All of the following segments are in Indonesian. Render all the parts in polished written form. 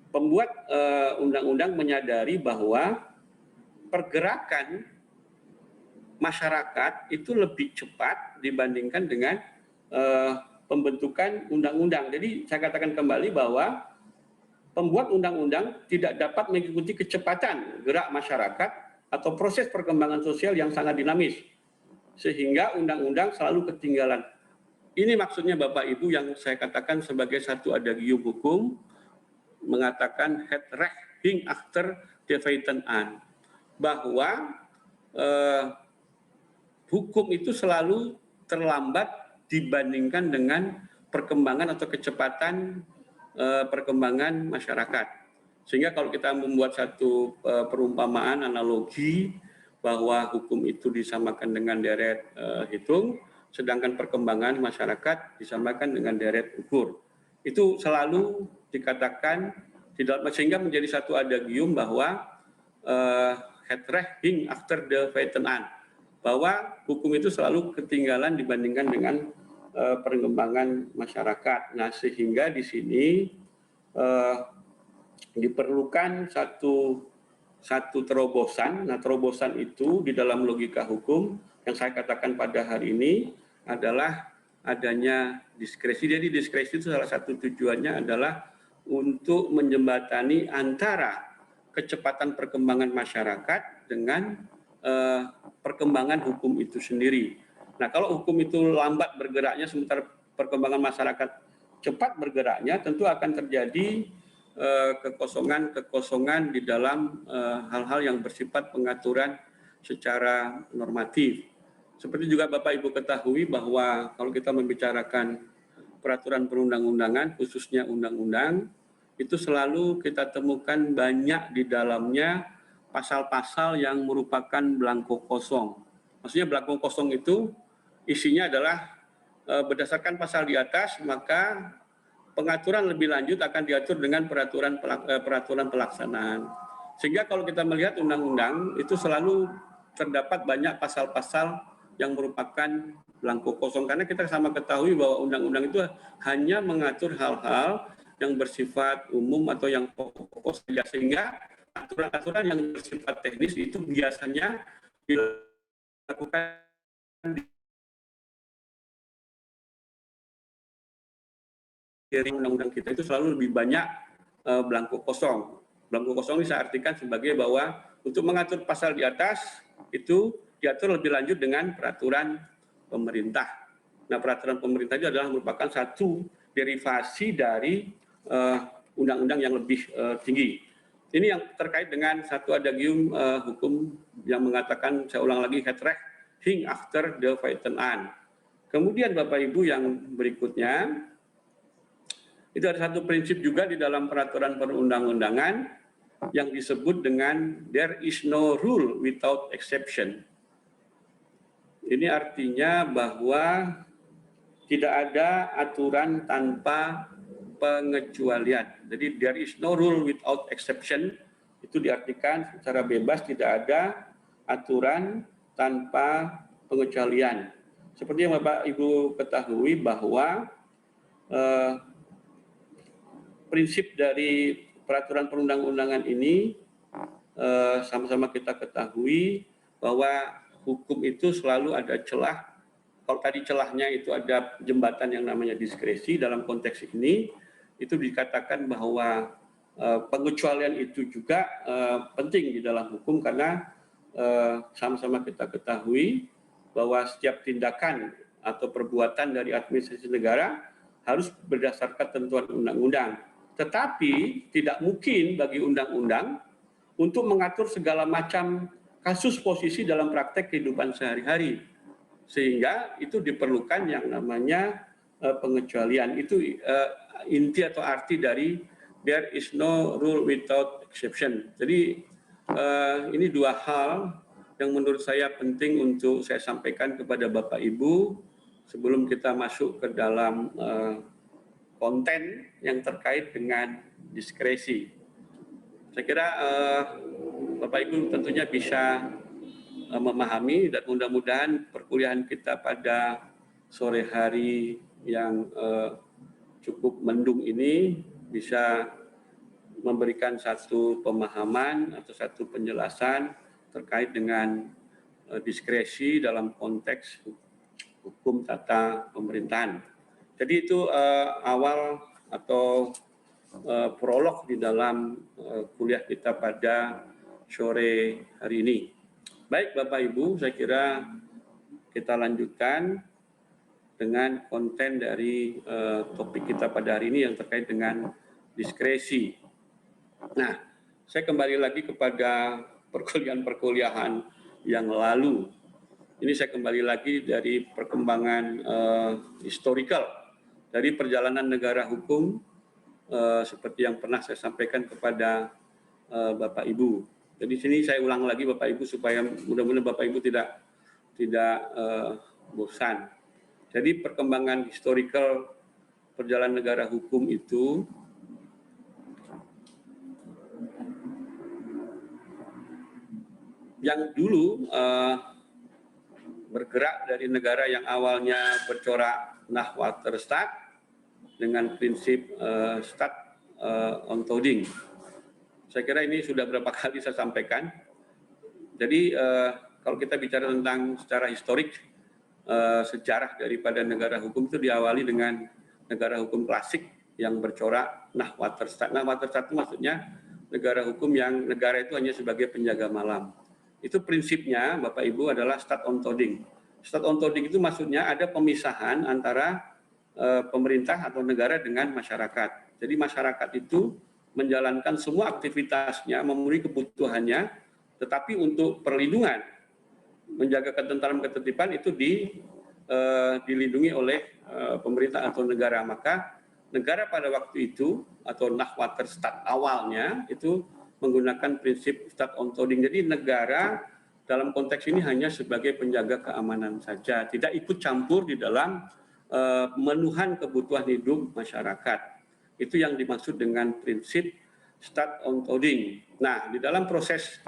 pembuat undang-undang menyadari bahwa pergerakan masyarakat itu lebih cepat dibandingkan dengan pembentukan undang-undang. Jadi saya katakan kembali bahwa pembuat undang-undang tidak dapat mengikuti kecepatan gerak masyarakat atau proses perkembangan sosial yang sangat dinamis, sehingga undang-undang selalu ketinggalan. Ini maksudnya Bapak Ibu yang saya katakan sebagai satu adagium hukum, mengatakan het recht hing achter de feiten aan, bahwa hukum itu selalu terlambat dibandingkan dengan perkembangan atau kecepatan perkembangan masyarakat. Sehingga kalau kita membuat satu perumpamaan analogi bahwa hukum itu disamakan dengan deret hitung, sedangkan perkembangan masyarakat disamakan dengan deret ukur. Itu selalu dikatakan sehingga menjadi satu adagium bahwa het recht hing achter de feiten aan, bahwa hukum itu selalu ketinggalan dibandingkan dengan perkembangan masyarakat. Nah, sehingga di sini diperlukan satu terobosan. Nah, terobosan itu di dalam logika hukum yang saya katakan pada hari ini adalah adanya diskresi. Jadi diskresi itu salah satu tujuannya adalah untuk menjembatani antara kecepatan perkembangan masyarakat dengan perkembangan hukum itu sendiri. Nah, kalau hukum itu lambat bergeraknya sementara perkembangan masyarakat cepat bergeraknya, tentu akan terjadi kekosongan di dalam hal-hal yang bersifat pengaturan secara normatif. Seperti juga Bapak Ibu ketahui bahwa kalau kita membicarakan peraturan perundang-undangan, khususnya undang-undang, itu selalu kita temukan banyak di dalamnya pasal-pasal yang merupakan belangko kosong. Maksudnya belangko kosong itu isinya adalah berdasarkan pasal di atas, maka pengaturan lebih lanjut akan diatur dengan peraturan pelaksanaan. Sehingga kalau kita melihat undang-undang itu selalu terdapat banyak pasal-pasal yang merupakan belangko kosong, karena kita sama ketahui bahwa undang-undang itu hanya mengatur hal-hal yang bersifat umum atau yang pokok saja, sehingga aturan-aturan yang bersifat teknis itu biasanya dilakukan dari undang-undang kita itu selalu lebih banyak belangko kosong. Belangko kosong ini saya artikan sebagai bahwa untuk mengatur pasal di atas itu diatur lebih lanjut dengan peraturan pemerintah. Nah, peraturan pemerintah itu adalah merupakan satu derivasi dari undang-undang yang lebih tinggi. Ini yang terkait dengan satu adagium hukum yang mengatakan, saya ulang lagi, het recht hing achter de feiten aan. Kemudian Bapak Ibu yang berikutnya, itu ada satu prinsip juga di dalam peraturan perundang-undangan yang disebut dengan there is no rule without exception. Ini artinya bahwa tidak ada aturan tanpa pengecualian. Jadi there is no rule without exception, itu diartikan secara bebas tidak ada aturan tanpa pengecualian. Seperti yang Bapak Ibu ketahui bahwa prinsip dari peraturan perundang-undangan ini sama-sama kita ketahui bahwa hukum itu selalu ada celah. Kalau tadi celahnya itu ada jembatan yang namanya diskresi, dalam konteks ini itu dikatakan bahwa pengecualian itu juga penting di dalam hukum, karena sama-sama kita ketahui bahwa setiap tindakan atau perbuatan dari administrasi negara harus berdasarkan ketentuan undang-undang. Tetapi tidak mungkin bagi undang-undang untuk mengatur segala macam kasus posisi dalam praktek kehidupan sehari-hari. Sehingga itu diperlukan yang namanya pengecualian. Itu inti atau arti dari there is no rule without exception. Jadi ini dua hal yang menurut saya penting untuk saya sampaikan kepada Bapak Ibu sebelum kita masuk ke dalam konten yang terkait dengan diskresi. Saya kira Bapak Ibu tentunya bisa memahami, dan mudah-mudahan perkuliahan kita pada sore hari yang cukup mendung ini bisa memberikan satu pemahaman atau satu penjelasan terkait dengan diskresi dalam konteks hukum tata pemerintahan. Jadi itu awal atau prolog di dalam kuliah kita pada sore hari ini. Baik Bapak Ibu, saya kira kita lanjutkan dengan konten dari topik kita pada hari ini yang terkait dengan diskresi. Nah, saya kembali lagi kepada perkuliahan yang lalu. Ini saya kembali lagi dari perkembangan historical dari perjalanan negara hukum seperti yang pernah saya sampaikan kepada Bapak Ibu. Jadi sini saya ulang lagi Bapak Ibu supaya mudah-mudahan Bapak Ibu tidak bosan. Jadi perkembangan historical perjalanan negara hukum itu yang dulu bergerak dari negara yang awalnya bercorak Nahuatl dengan prinsip stat ontoding. Saya kira ini sudah berapa kali saya sampaikan. Jadi kalau kita bicara tentang secara historik, sejarah daripada negara hukum itu diawali dengan negara hukum klasik yang bercorak Nahuatl. Nahuatl itu maksudnya negara hukum yang negara itu hanya sebagai penjaga malam. Itu prinsipnya Bapak Ibu adalah stat ontoding. Stat ontoding itu maksudnya ada pemisahan antara pemerintah atau negara dengan masyarakat. Jadi masyarakat itu menjalankan semua aktivitasnya, memenuhi kebutuhannya, tetapi untuk perlindungan, menjaga ketentraman ketertiban itu dilindungi oleh pemerintah atau negara. Maka negara pada waktu itu atau Nahuatl awalnya itu menggunakan prinsip stat ontoding. Jadi negara dalam konteks ini hanya sebagai penjaga keamanan saja, tidak ikut campur di dalam pemenuhan kebutuhan hidup masyarakat. Itu yang dimaksud dengan prinsip stat ontoding. Nah, di dalam proses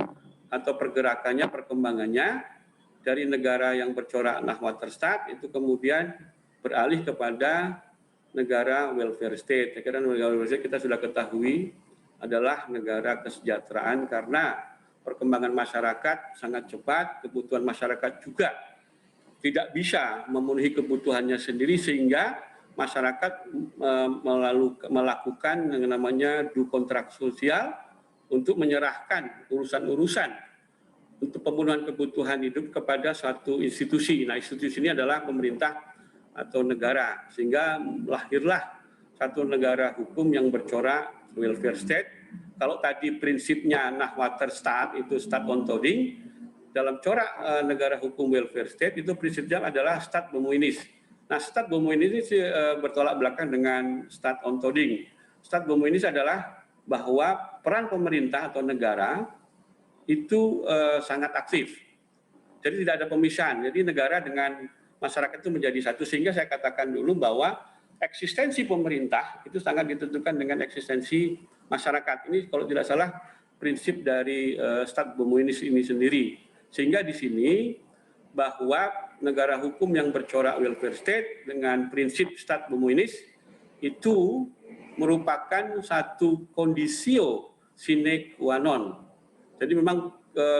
atau pergerakannya, perkembangannya dari negara yang bercorak Nahuatl itu kemudian beralih kepada negara welfare state. Saya kira negara welfare state kita sudah ketahui adalah negara kesejahteraan karena perkembangan masyarakat sangat cepat, kebutuhan masyarakat juga tidak bisa memenuhi kebutuhannya sendiri sehingga masyarakat melakukan yang namanya due kontrak sosial untuk menyerahkan urusan-urusan untuk pemenuhan kebutuhan hidup kepada suatu institusi. Nah, institusi ini adalah pemerintah atau negara, sehingga lahirlah satu negara hukum yang bercorak welfare state. Kalau tadi prinsipnya Nahuatl itu stat ontoding, dalam corak negara hukum welfare state itu prinsipnya adalah stat bomuinis. Nah, stat bomuinis ini bertolak belakang dengan stat ontoding. Stat bomuinis adalah bahwa peran pemerintah atau negara itu sangat aktif. Jadi tidak ada pemisahan. Jadi negara dengan masyarakat itu menjadi satu, sehingga saya katakan dulu bahwa eksistensi pemerintah itu sangat ditentukan dengan eksistensi masyarakat. Ini kalau tidak salah prinsip dari stat bomuinis ini sendiri. Sehingga di sini bahwa negara hukum yang bercorak welfare state dengan prinsip stat bomuinis itu merupakan satu kondisio sine qua non. Jadi memang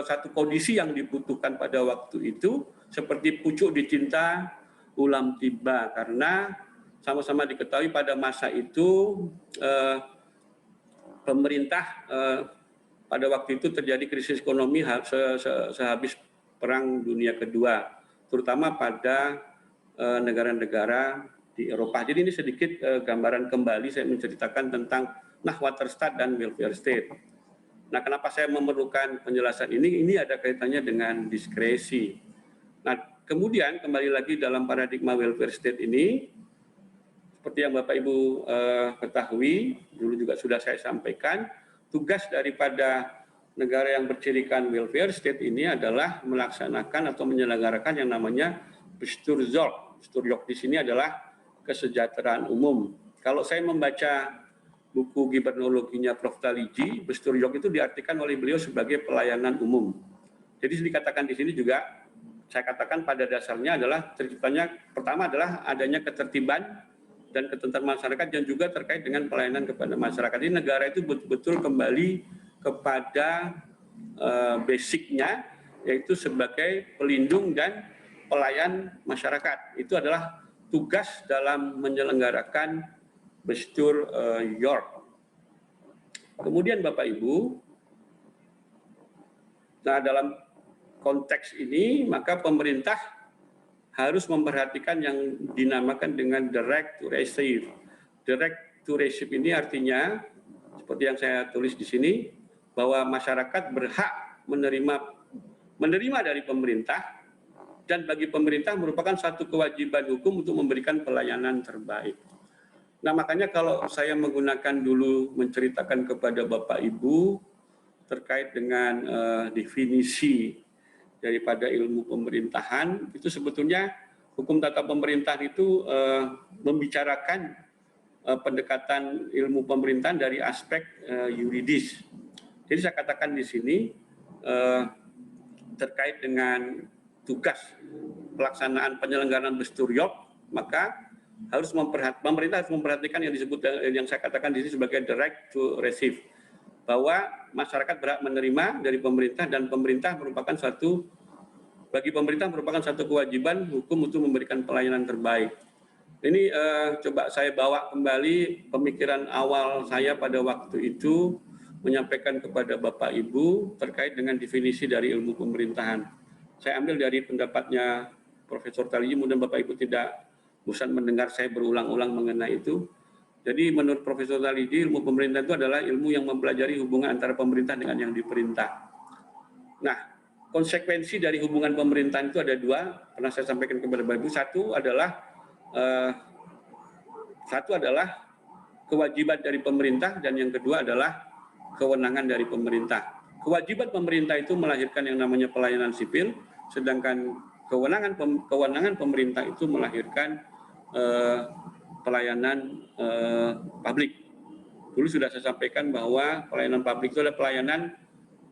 satu kondisi yang dibutuhkan pada waktu itu seperti pucuk dicinta ulam tiba, karena sama-sama diketahui pada masa itu pemerintah pada waktu itu terjadi krisis ekonomi sehabis Perang Dunia Kedua, terutama pada negara-negara di Eropa. Jadi ini sedikit gambaran kembali saya menceritakan tentang Nahuatl dan welfare state. Nah, kenapa saya memerlukan penjelasan ini? Ini ada kaitannya dengan diskresi. Nah, kemudian kembali lagi dalam paradigma welfare state ini, seperti yang Bapak Ibu ketahui, dulu juga sudah saya sampaikan, tugas daripada negara yang bercirikan welfare state ini adalah melaksanakan atau menyelenggarakan yang namanya Bestuurzorg. Bestuurzorg di sini adalah kesejahteraan umum. Kalau saya membaca buku gibernologinya Prof. Taligi, Bestuurzorg itu diartikan oleh beliau sebagai pelayanan umum. Jadi dikatakan di sini juga, saya katakan pada dasarnya adalah terciptanya, pertama adalah adanya ketertiban dan ketentraman masyarakat, dan juga terkait dengan pelayanan kepada masyarakat. Ini negara itu betul-betul kembali kepada basicnya, yaitu sebagai pelindung dan pelayan masyarakat. Itu adalah tugas dalam menyelenggarakan Bestur York. Kemudian Bapak Ibu, nah dalam konteks ini maka pemerintah harus memperhatikan yang dinamakan dengan direct to receive. Direct to receive ini artinya seperti yang saya tulis di sini, bahwa masyarakat berhak menerima dari pemerintah, dan bagi pemerintah merupakan satu kewajiban hukum untuk memberikan pelayanan terbaik. Nah, makanya kalau saya menggunakan dulu menceritakan kepada Bapak Ibu terkait dengan definisi daripada ilmu pemerintahan, itu sebetulnya hukum tata pemerintahan itu membicarakan pendekatan ilmu pemerintahan dari aspek yuridis. Jadi saya katakan di sini terkait dengan tugas pelaksanaan penyelenggaraan Bestur York, maka pemerintah harus memperhatikan yang disebut, yang saya katakan di sini sebagai direct to receive, bahwa masyarakat berhak menerima dari pemerintah, dan pemerintah merupakan bagi pemerintah merupakan satu kewajiban hukum untuk memberikan pelayanan terbaik. Ini coba saya bawa kembali pemikiran awal saya pada waktu itu, menyampaikan kepada Bapak Ibu terkait dengan definisi dari ilmu pemerintahan. Saya ambil dari pendapatnya Profesor Taliji, mudah Bapak Ibu tidak bosan mendengar saya berulang-ulang mengenai itu. Jadi menurut Profesor Taliji, ilmu pemerintahan itu adalah ilmu yang mempelajari hubungan antara pemerintah dengan yang diperintah. Nah, konsekuensi dari hubungan pemerintahan itu ada dua, pernah saya sampaikan kepada Bapak Ibu. Satu adalah kewajiban dari pemerintah, dan yang kedua adalah kewenangan dari pemerintah. Kewajiban pemerintah itu melahirkan yang namanya pelayanan sipil, sedangkan kewenangan pemerintah itu melahirkan pelayanan publik. Dulu sudah saya sampaikan bahwa pelayanan publik itu adalah pelayanan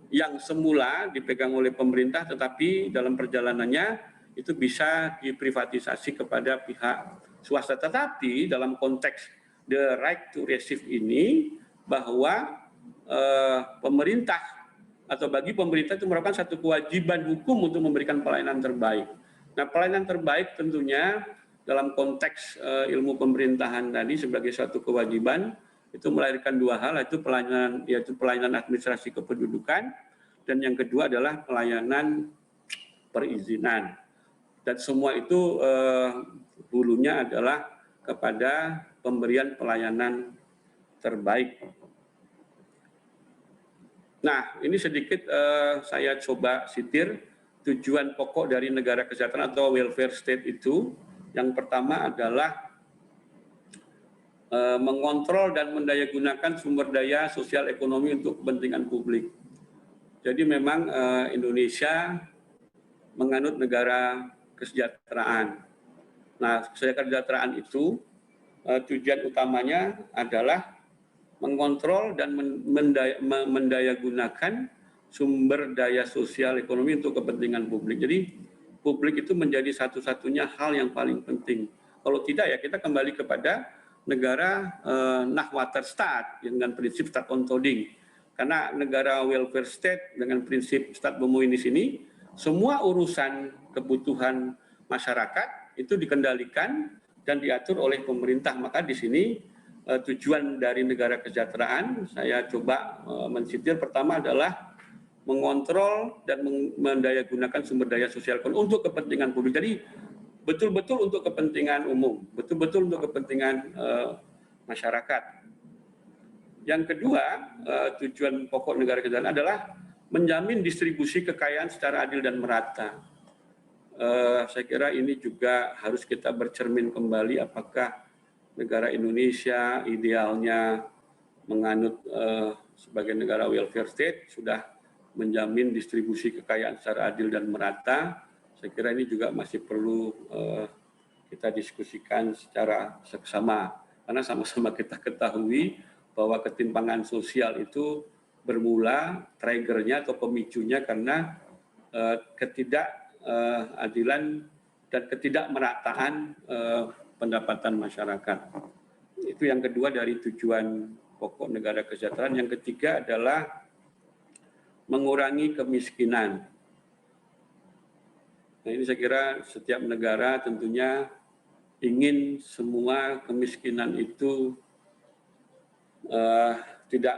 yang semula dipegang oleh pemerintah, tetapi dalam perjalanannya itu bisa diprivatisasi kepada pihak swasta. Tetapi dalam konteks the right to receive ini, bahwa pemerintah atau bagi pemerintah itu merupakan satu kewajiban hukum untuk memberikan pelayanan terbaik. Nah, pelayanan terbaik tentunya dalam konteks ilmu pemerintahan tadi sebagai suatu kewajiban itu melahirkan dua hal, yaitu pelayanan administrasi kependudukan, dan yang kedua adalah pelayanan perizinan. Dan semua itu hulunya adalah kepada pemberian pelayanan terbaik. Nah, ini sedikit saya coba sitir tujuan pokok dari negara kesejahteraan atau welfare state itu. Yang pertama adalah mengontrol dan mendayagunakan sumber daya sosial ekonomi untuk kepentingan publik. Jadi memang Indonesia menganut negara kesejahteraan. Nah, kesejahteraan itu tujuan utamanya adalah mengontrol dan mendayagunakan sumber daya sosial ekonomi untuk kepentingan publik. Jadi publik itu menjadi satu-satunya hal yang paling penting. Kalau tidak ya kita kembali kepada negara Nahdlatul Stat dengan prinsip stat ontoding. Karena negara welfare state dengan prinsip stat bomoinis ini, semua urusan kebutuhan masyarakat itu dikendalikan dan diatur oleh pemerintah. Maka di sini tujuan dari negara kesejahteraan saya coba mensitir, pertama adalah mengontrol dan mendayagunakan sumber daya sosial untuk kepentingan publik. Jadi betul-betul untuk kepentingan umum, betul-betul untuk kepentingan masyarakat. Yang kedua, tujuan pokok negara kesejahteraan adalah menjamin distribusi kekayaan secara adil dan merata. Saya kira ini juga harus kita bercermin kembali, apakah negara Indonesia idealnya menganut sebagai negara welfare state sudah menjamin distribusi kekayaan secara adil dan merata. Saya kira ini juga masih perlu kita diskusikan secara seksama, karena sama-sama kita ketahui bahwa ketimpangan sosial itu bermula triggernya atau pemicunya karena ketidakadilan dan ketidakmerataan pendapatan masyarakat. Itu yang kedua dari tujuan pokok negara kesejahteraan. Yang ketiga adalah mengurangi kemiskinan. Nah, ini saya kira setiap negara tentunya ingin semua kemiskinan itu tidak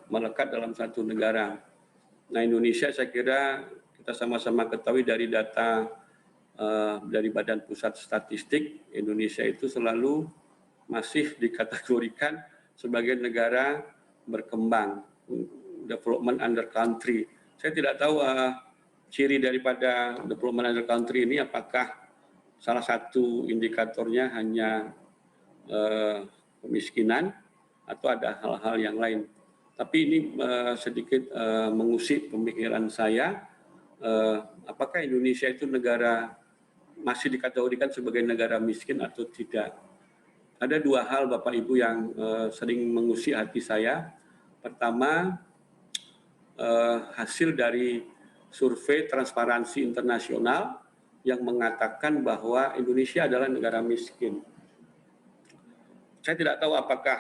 melekat dalam satu negara. Nah, Indonesia saya kira kita sama-sama ketahui dari data dari Badan Pusat Statistik, Indonesia itu selalu masih dikategorikan sebagai negara berkembang, development under country. Saya tidak tahu ciri daripada development under country ini apakah salah satu indikatornya hanya kemiskinan atau ada hal-hal yang lain. Tapi ini sedikit mengusik pemikiran saya, apakah Indonesia itu negara masih dikategorikan sebagai negara miskin atau tidak. Ada dua hal Bapak Ibu yang sering mengusik hati saya. Pertama, hasil dari survei Transparansi Internasional yang mengatakan bahwa Indonesia adalah negara miskin. Saya tidak tahu apakah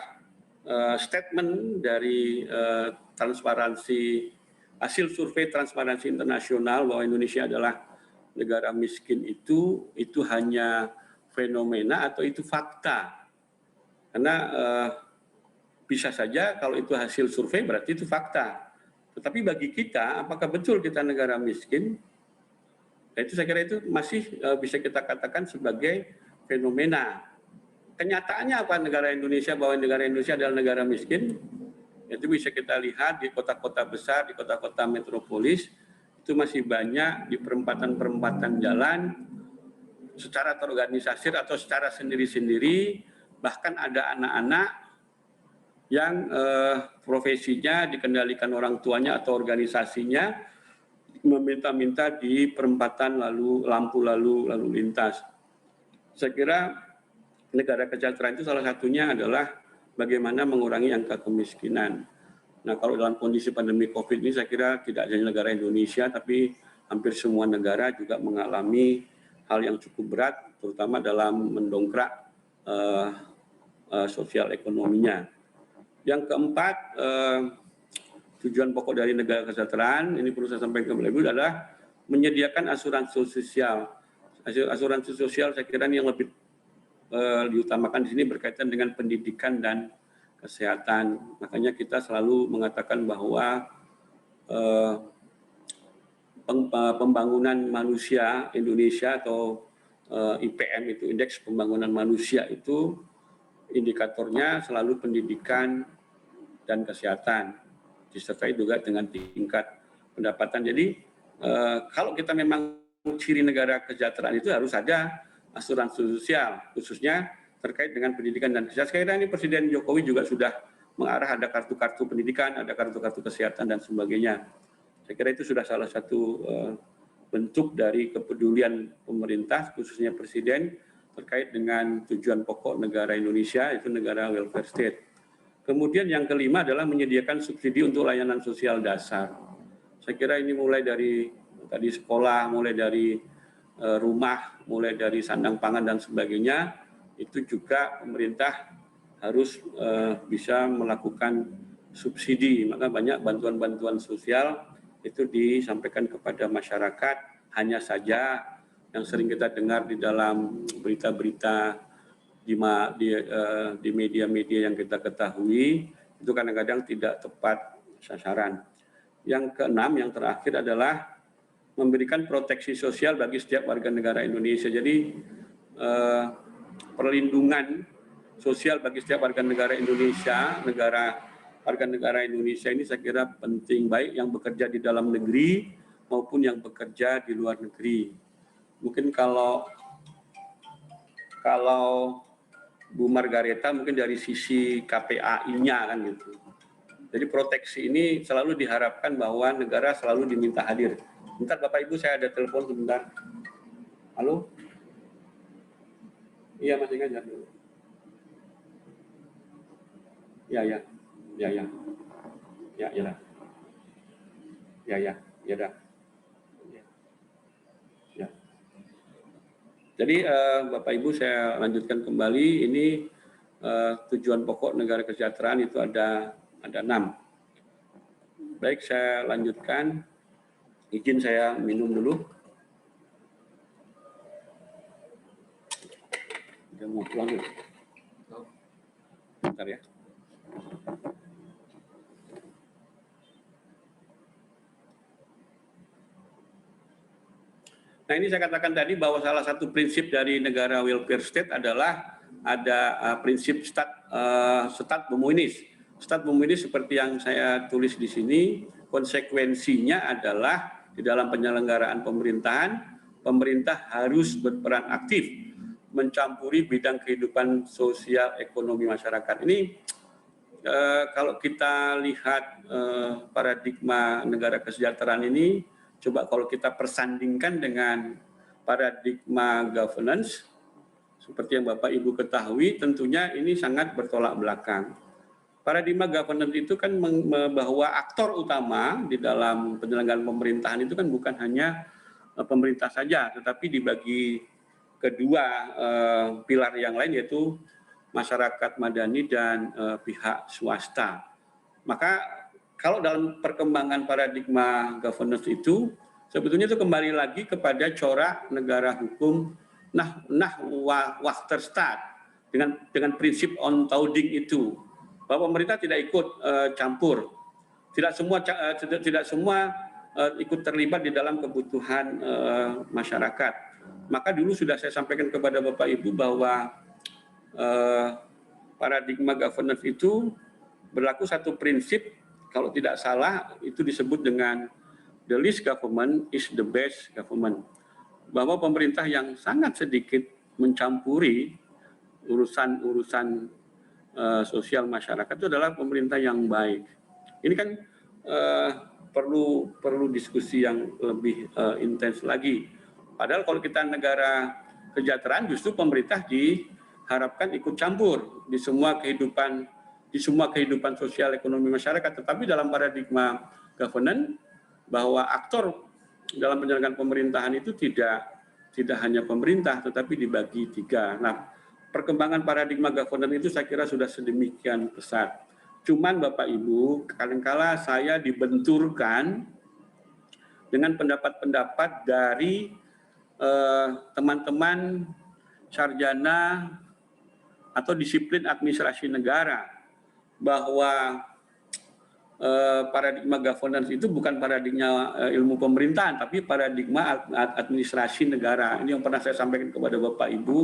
statement dari hasil survei Transparansi Internasional bahwa Indonesia adalah negara miskin itu hanya fenomena atau itu fakta. Karena bisa saja kalau itu hasil survei berarti itu fakta. Tetapi bagi kita, apakah betul kita negara miskin? Nah, itu saya kira itu masih bisa kita katakan sebagai fenomena. Kenyataannya apa negara Indonesia, bahwa negara Indonesia adalah negara miskin? Itu bisa kita lihat di kota-kota besar, di kota-kota metropolis, itu masih banyak di perempatan-perempatan jalan, secara terorganisasi atau secara sendiri-sendiri, bahkan ada anak-anak yang profesinya dikendalikan orang tuanya atau organisasinya, meminta-minta di perempatan lalu lampu lalu lintas. Saya kira negara kesejahteraan itu salah satunya adalah bagaimana mengurangi angka kemiskinan. Nah, kalau dalam kondisi pandemi COVID ini saya kira tidak hanya negara Indonesia, tapi hampir semua negara juga mengalami hal yang cukup berat, terutama dalam mendongkrak sosial ekonominya. Yang keempat, tujuan pokok dari negara kesejahteraan, ini perlu saya sampaikan kepada Ibu, adalah menyediakan asuransi sosial. Asuransi sosial saya kira ini yang lebih diutamakan di sini berkaitan dengan pendidikan dan kesehatan. Makanya kita selalu mengatakan bahwa pembangunan manusia Indonesia atau IPM itu, Indeks Pembangunan Manusia itu indikatornya selalu pendidikan dan kesehatan, disertai juga dengan tingkat pendapatan. Jadi kalau kita memang ciri negara kesejahteraan itu harus ada asuransi sosial, khususnya terkait dengan pendidikan dan kesehatan. Sekarang ini Presiden Jokowi juga sudah mengarah ada kartu-kartu pendidikan, ada kartu-kartu kesehatan dan sebagainya. Saya kira itu sudah salah satu bentuk dari kepedulian pemerintah, khususnya Presiden, terkait dengan tujuan pokok negara Indonesia, itu negara welfare state. Kemudian yang kelima adalah menyediakan subsidi untuk layanan sosial dasar. Saya kira ini mulai dari tadi sekolah, mulai dari rumah, mulai dari sandang pangan dan sebagainya, itu juga pemerintah harus bisa melakukan subsidi. Maka banyak bantuan-bantuan sosial itu disampaikan kepada masyarakat. Hanya saja yang sering kita dengar di dalam berita-berita di media-media yang kita ketahui itu kadang-kadang tidak tepat sasaran. Yang keenam, yang terakhir adalah memberikan proteksi sosial bagi setiap warga negara Indonesia. Jadi perlindungan sosial bagi setiap warga negara Indonesia, warga negara Indonesia ini saya kira penting, baik yang bekerja di dalam negeri maupun yang bekerja di luar negeri. Mungkin kalau Bu Margareta mungkin dari sisi KPAI-nya kan gitu. Jadi proteksi ini selalu diharapkan bahwa negara selalu diminta hadir. Bentar Bapak Ibu, saya ada telepon sebentar. Halo? Iya, masih ngajar dulu. Ya. Ya dah. Ya dah. Ya. Jadi Bapak Ibu saya lanjutkan kembali, ini tujuan pokok negara kesejahteraan itu ada 6. Baik, saya lanjutkan. Izin saya minum dulu. Dia mau pulang dulu. Bentar ya. Nah, ini saya katakan tadi bahwa salah satu prinsip dari negara welfare state adalah ada prinsip stat bomuinis. Stat bomuinis seperti yang saya tulis di sini, konsekuensinya adalah di dalam penyelenggaraan pemerintahan, pemerintah harus berperan aktif mencampuri bidang kehidupan sosial ekonomi masyarakat. Ini kalau kita lihat paradigma negara kesejahteraan ini, coba kalau kita persandingkan dengan paradigma governance, seperti yang Bapak Ibu ketahui, tentunya ini sangat bertolak belakang. Paradigma governance itu kan bahwa aktor utama di dalam penyelenggaraan pemerintahan itu kan bukan hanya pemerintah saja, tetapi dibagi kedua pilar yang lain, yaitu masyarakat madani dan pihak swasta. Maka kalau dalam perkembangan paradigma governance itu, sebetulnya itu kembali lagi kepada corak negara hukum Wachterstaat dengan prinsip onthouding itu, bahwa pemerintah tidak ikut campur, tidak semua ikut terlibat di dalam kebutuhan masyarakat. Maka dulu sudah saya sampaikan kepada Bapak Ibu bahwa paradigma governance itu berlaku satu prinsip, kalau tidak salah itu disebut dengan the least government is the best government, bahwa pemerintah yang sangat sedikit mencampuri urusan sosial masyarakat itu adalah pemerintah yang baik. Ini kan perlu diskusi yang lebih intens lagi. Padahal kalau kita negara kesejahteraan, justru pemerintah diharapkan ikut campur di semua kehidupan sosial ekonomi masyarakat. Tetapi dalam paradigma governance, bahwa aktor dalam penyelenggaraan pemerintahan itu tidak hanya pemerintah, tetapi dibagi 3. Nah, perkembangan paradigma governance itu saya kira sudah sedemikian pesat. Cuman Bapak Ibu, kadangkala saya dibenturkan dengan pendapat-pendapat dari teman-teman sarjana atau disiplin administrasi negara, bahwa paradigma governance itu bukan paradigma ilmu pemerintahan, tapi paradigma administrasi negara. Ini yang pernah saya sampaikan kepada Bapak Ibu.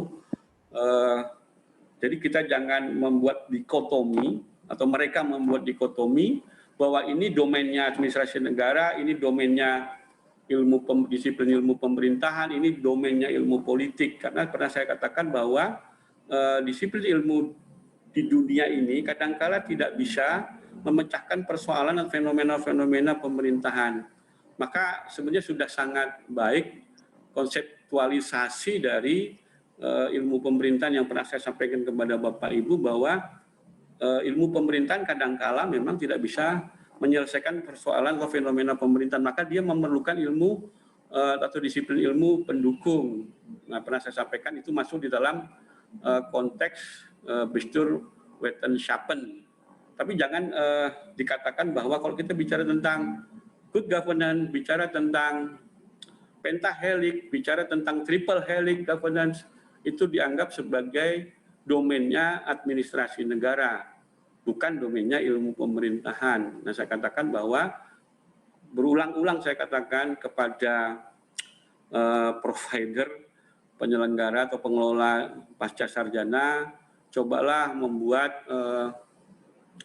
Jadi kita jangan membuat dikotomi, atau mereka membuat dikotomi, bahwa ini domainnya administrasi negara, ini domainnya disiplin ilmu pemerintahan, ini domainnya ilmu politik. Karena pernah saya katakan bahwa disiplin ilmu di dunia ini kadangkala tidak bisa memecahkan persoalan dan fenomena-fenomena pemerintahan. Maka sebenarnya sudah sangat baik konseptualisasi dari ilmu pemerintahan yang pernah saya sampaikan kepada Bapak Ibu, bahwa ilmu pemerintahan kadangkala memang tidak bisa menyelesaikan persoalan atau fenomena pemerintahan, maka dia memerlukan ilmu atau disiplin ilmu pendukung. Nah, pernah saya sampaikan itu masuk di dalam konteks Bestuurwetenschappen. Tapi jangan dikatakan bahwa kalau kita bicara tentang good governance, bicara tentang pentahelix, bicara tentang triple helix governance, itu dianggap sebagai domainnya administrasi negara, bukan domainnya ilmu pemerintahan. Nah, saya katakan bahwa berulang-ulang saya katakan kepada provider, penyelenggara atau pengelola pasca sarjana, cobalah membuat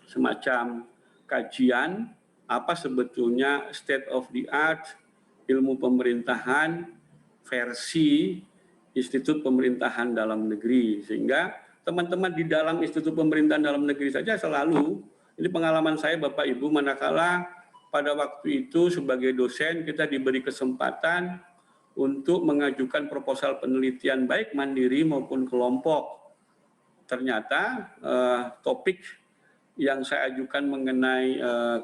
semacam kajian apa sebetulnya state of the art ilmu pemerintahan versi Institut Pemerintahan Dalam Negeri, sehingga teman-teman di dalam Institut Pemerintahan Dalam Negeri saja selalu, ini pengalaman saya Bapak Ibu, manakala pada waktu itu sebagai dosen kita diberi kesempatan untuk mengajukan proposal penelitian baik mandiri maupun kelompok. Ternyata topik yang saya ajukan mengenai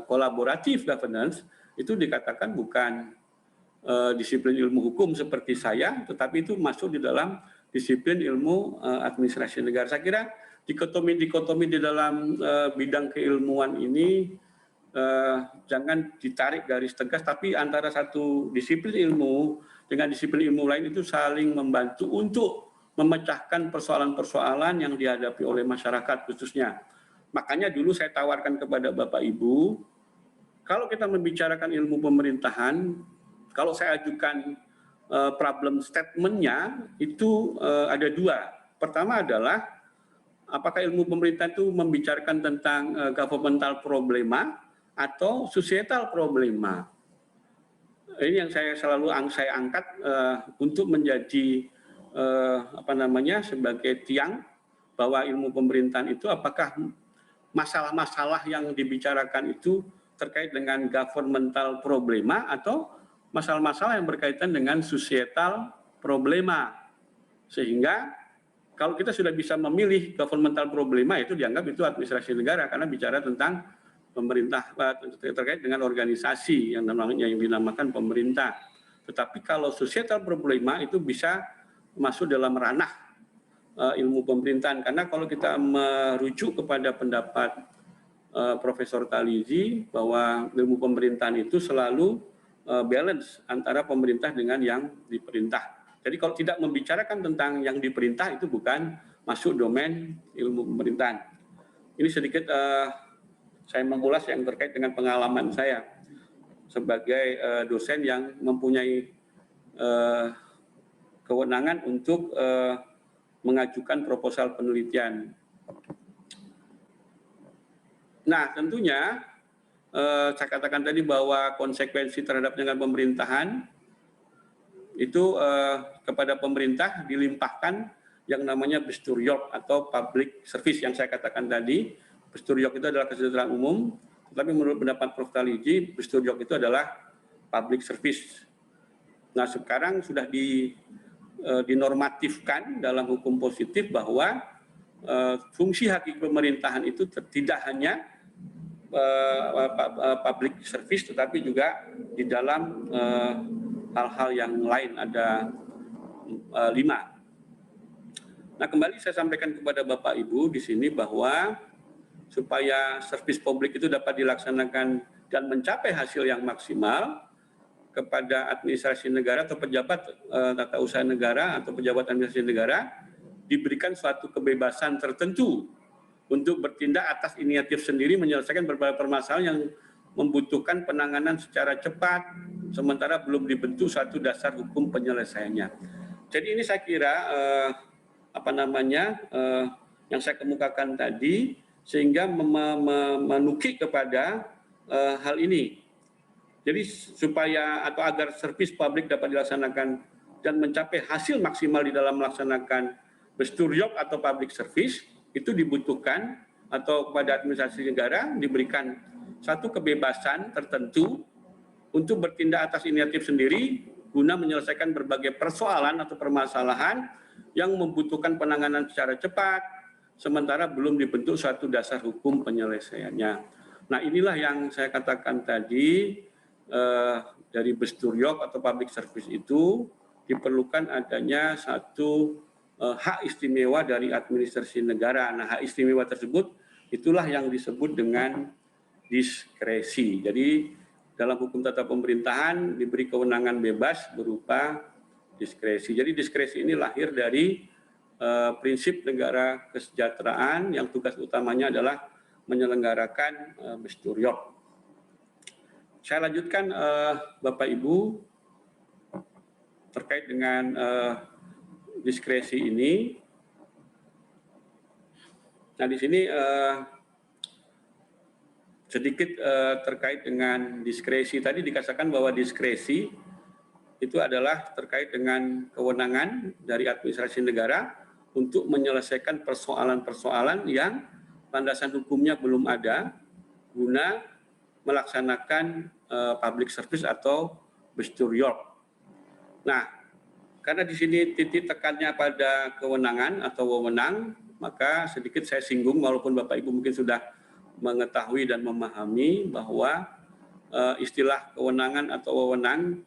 kolaboratif governance itu dikatakan bukan disiplin ilmu hukum seperti saya, tetapi itu masuk di dalam disiplin ilmu administrasi negara. Saya kira dikotomi di dalam bidang keilmuan ini jangan ditarik garis tegas, tapi antara satu disiplin ilmu dengan disiplin ilmu lain itu saling membantu untuk memecahkan persoalan-persoalan yang dihadapi oleh masyarakat khususnya. Makanya dulu saya tawarkan kepada Bapak Ibu, kalau kita membicarakan ilmu pemerintahan, kalau saya ajukan problem statement-nya itu ada dua. Pertama adalah apakah ilmu pemerintahan itu membicarakan tentang governmental problema atau societal problema. Ini yang saya selalu angkat untuk menjadi sebagai tiang bahwa ilmu pemerintahan itu apakah masalah-masalah yang dibicarakan itu terkait dengan governmental problema atau masalah-masalah yang berkaitan dengan societal problema. Sehingga kalau kita sudah bisa memilih governmental problema, itu dianggap itu administrasi negara karena bicara tentang pemerintah terkait dengan organisasi yang dinamakan pemerintah. Tetapi kalau societal problema itu bisa masuk dalam ranah ilmu pemerintahan, karena kalau kita merujuk kepada pendapat Profesor Talizi bahwa ilmu pemerintahan itu selalu balance antara pemerintah dengan yang diperintah. Jadi kalau tidak membicarakan tentang yang diperintah itu bukan masuk domain ilmu pemerintahan. Ini sedikit saya mengulas yang terkait dengan pengalaman saya sebagai dosen yang mempunyai kewenangan untuk mengajukan proposal penelitian. Nah, tentunya saya katakan tadi bahwa konsekuensi terhadap dengan pemerintahan itu kepada pemerintah dilimpahkan yang namanya besturiok atau public service yang saya katakan tadi. Besturiok itu adalah kesejahteraan umum, tetapi menurut pendapat Prof. Talizi, besturiok itu adalah public service. Nah, sekarang sudah dinormatifkan dalam hukum positif bahwa fungsi hakiki pemerintahan itu tidak hanya public service, tetapi juga di dalam hal-hal yang lain, ada 5. Nah, kembali saya sampaikan kepada Bapak Ibu di sini bahwa supaya servis publik itu dapat dilaksanakan dan mencapai hasil yang maksimal kepada administrasi negara atau pejabat tata usaha negara atau pejabat administrasi negara diberikan suatu kebebasan tertentu untuk bertindak atas inisiatif sendiri menyelesaikan berbagai permasalahan yang membutuhkan penanganan secara cepat, sementara belum dibentuk satu dasar hukum penyelesaiannya. Jadi ini saya kira yang saya kemukakan tadi sehingga menukik kepada hal ini. Jadi supaya atau agar servis publik dapat dilaksanakan dan mencapai hasil maksimal di dalam melaksanakan besturiok atau public service itu dibutuhkan atau kepada administrasi negara diberikan satu kebebasan tertentu untuk bertindak atas inisiatif sendiri guna menyelesaikan berbagai persoalan atau permasalahan yang membutuhkan penanganan secara cepat, sementara belum dibentuk suatu dasar hukum penyelesaiannya. Nah, inilah yang saya katakan tadi, dari besturiok atau public service itu diperlukan adanya satu hak istimewa dari administrasi negara. Nah, hak istimewa tersebut itulah yang disebut dengan diskresi. Jadi dalam hukum tata pemerintahan diberi kewenangan bebas berupa diskresi. Jadi diskresi ini lahir dari prinsip negara kesejahteraan yang tugas utamanya adalah menyelenggarakan besturiok. Saya lanjutkan Bapak Ibu terkait dengan diskresi ini. Nah, di sini sedikit terkait dengan diskresi. Tadi dikatakan bahwa diskresi itu adalah terkait dengan kewenangan dari administrasi negara untuk menyelesaikan persoalan-persoalan yang landasan hukumnya belum ada guna melaksanakan public service atau besturiok. Nah, karena di sini titik tekannya pada kewenangan atau wewenang, maka sedikit saya singgung walaupun Bapak Ibu mungkin sudah mengetahui dan memahami bahwa istilah kewenangan atau wewenang,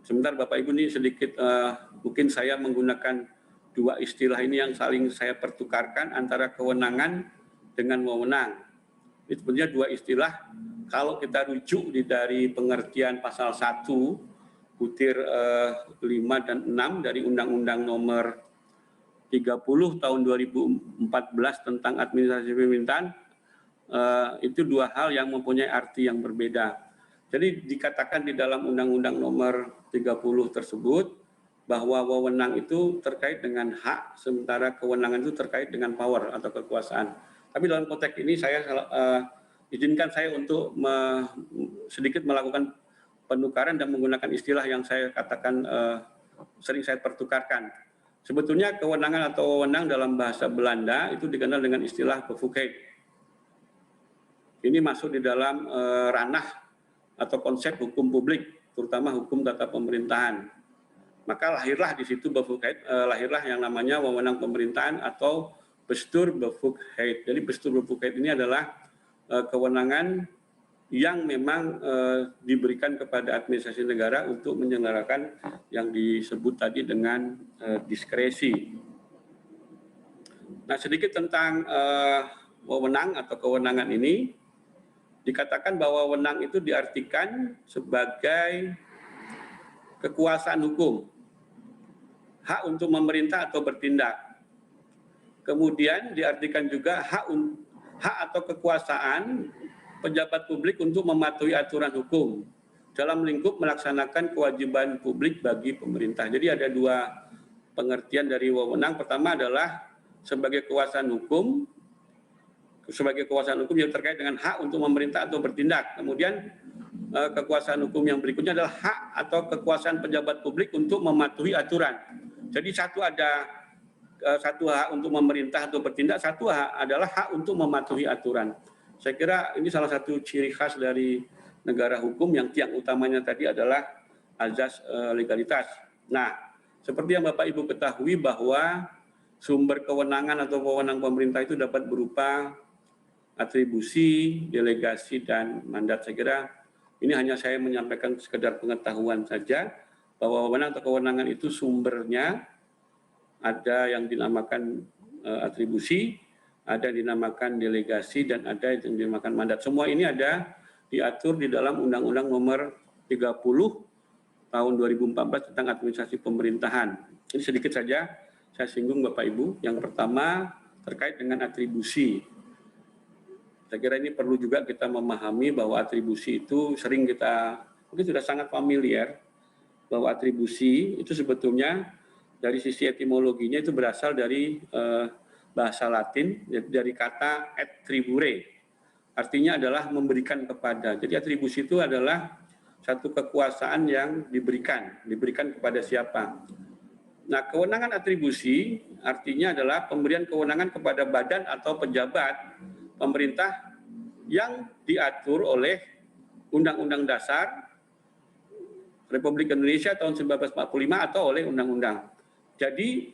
sebentar Bapak Ibu ini sedikit mungkin saya menggunakan dua istilah ini yang saling saya pertukarkan antara kewenangan dengan wewenang. Itu sebenarnya dua istilah kalau kita rujuk dari pengertian pasal 1 butir 5 dan 6 dari Undang-Undang Nomor 30 tahun 2014 tentang administrasi pemerintahan, itu dua hal yang mempunyai arti yang berbeda. Jadi dikatakan di dalam Undang-Undang Nomor 30 tersebut bahwa wewenang itu terkait dengan hak, sementara kewenangan itu terkait dengan power atau kekuasaan. Tapi dalam konteks ini saya izinkan saya untuk sedikit melakukan penukaran dan menggunakan istilah yang saya katakan sering saya pertukarkan. Sebetulnya kewenangan atau wewenang dalam bahasa Belanda itu dikenal dengan istilah bevoegdheid. Ini masuk di dalam ranah atau konsep hukum publik, terutama hukum tata pemerintahan. Maka lahirlah di situ bevoegdheid, lahirlah yang namanya wewenang pemerintahan atau bestuurbevoegdheid. Jadi bestuurbevoegdheid ini adalah kewenangan yang memang diberikan kepada administrasi negara untuk menyelenggarakan yang disebut tadi dengan diskresi. Nah, sedikit tentang wewenang atau kewenangan ini, dikatakan bahwa wewenang itu diartikan sebagai kekuasaan hukum, hak untuk memerintah atau bertindak. Kemudian diartikan juga hak atau kekuasaan pejabat publik untuk mematuhi aturan hukum dalam lingkup melaksanakan kewajiban publik bagi pemerintah. Jadi ada dua pengertian dari wewenang. Pertama adalah sebagai kekuasaan hukum yang terkait dengan hak untuk memerintah atau bertindak. Kemudian kekuasaan hukum yang berikutnya adalah hak atau kekuasaan pejabat publik untuk mematuhi aturan. Jadi satu hak untuk memerintah atau bertindak, satu hak adalah hak untuk mematuhi aturan. Saya kira ini salah satu ciri khas dari negara hukum yang tiang utamanya tadi adalah azas legalitas. Nah, seperti yang Bapak Ibu ketahui bahwa sumber kewenangan atau wewenang pemerintah itu dapat berupa atribusi, delegasi, dan mandat. Saya kira ini hanya saya menyampaikan sekedar pengetahuan saja bahwa wewenang atau kewenangan itu sumbernya ada yang dinamakan atribusi, ada yang dinamakan delegasi, dan ada yang dinamakan mandat. Semua ini ada diatur di dalam Undang-Undang Nomor 30 tahun 2014 tentang administrasi pemerintahan. Ini sedikit saja saya singgung Bapak Ibu. Yang pertama terkait dengan atribusi. Saya kira ini perlu juga kita memahami bahwa atribusi itu sering kita, mungkin sudah sangat familiar, bahwa atribusi itu sebetulnya dari sisi etimologinya itu berasal dari bahasa Latin, dari kata attribure, artinya adalah memberikan kepada. Jadi atribusi itu adalah satu kekuasaan yang diberikan kepada siapa. Nah, kewenangan atribusi artinya adalah pemberian kewenangan kepada badan atau pejabat pemerintah yang diatur oleh Undang-Undang Dasar Republik Indonesia tahun 1945 atau oleh undang-undang. Jadi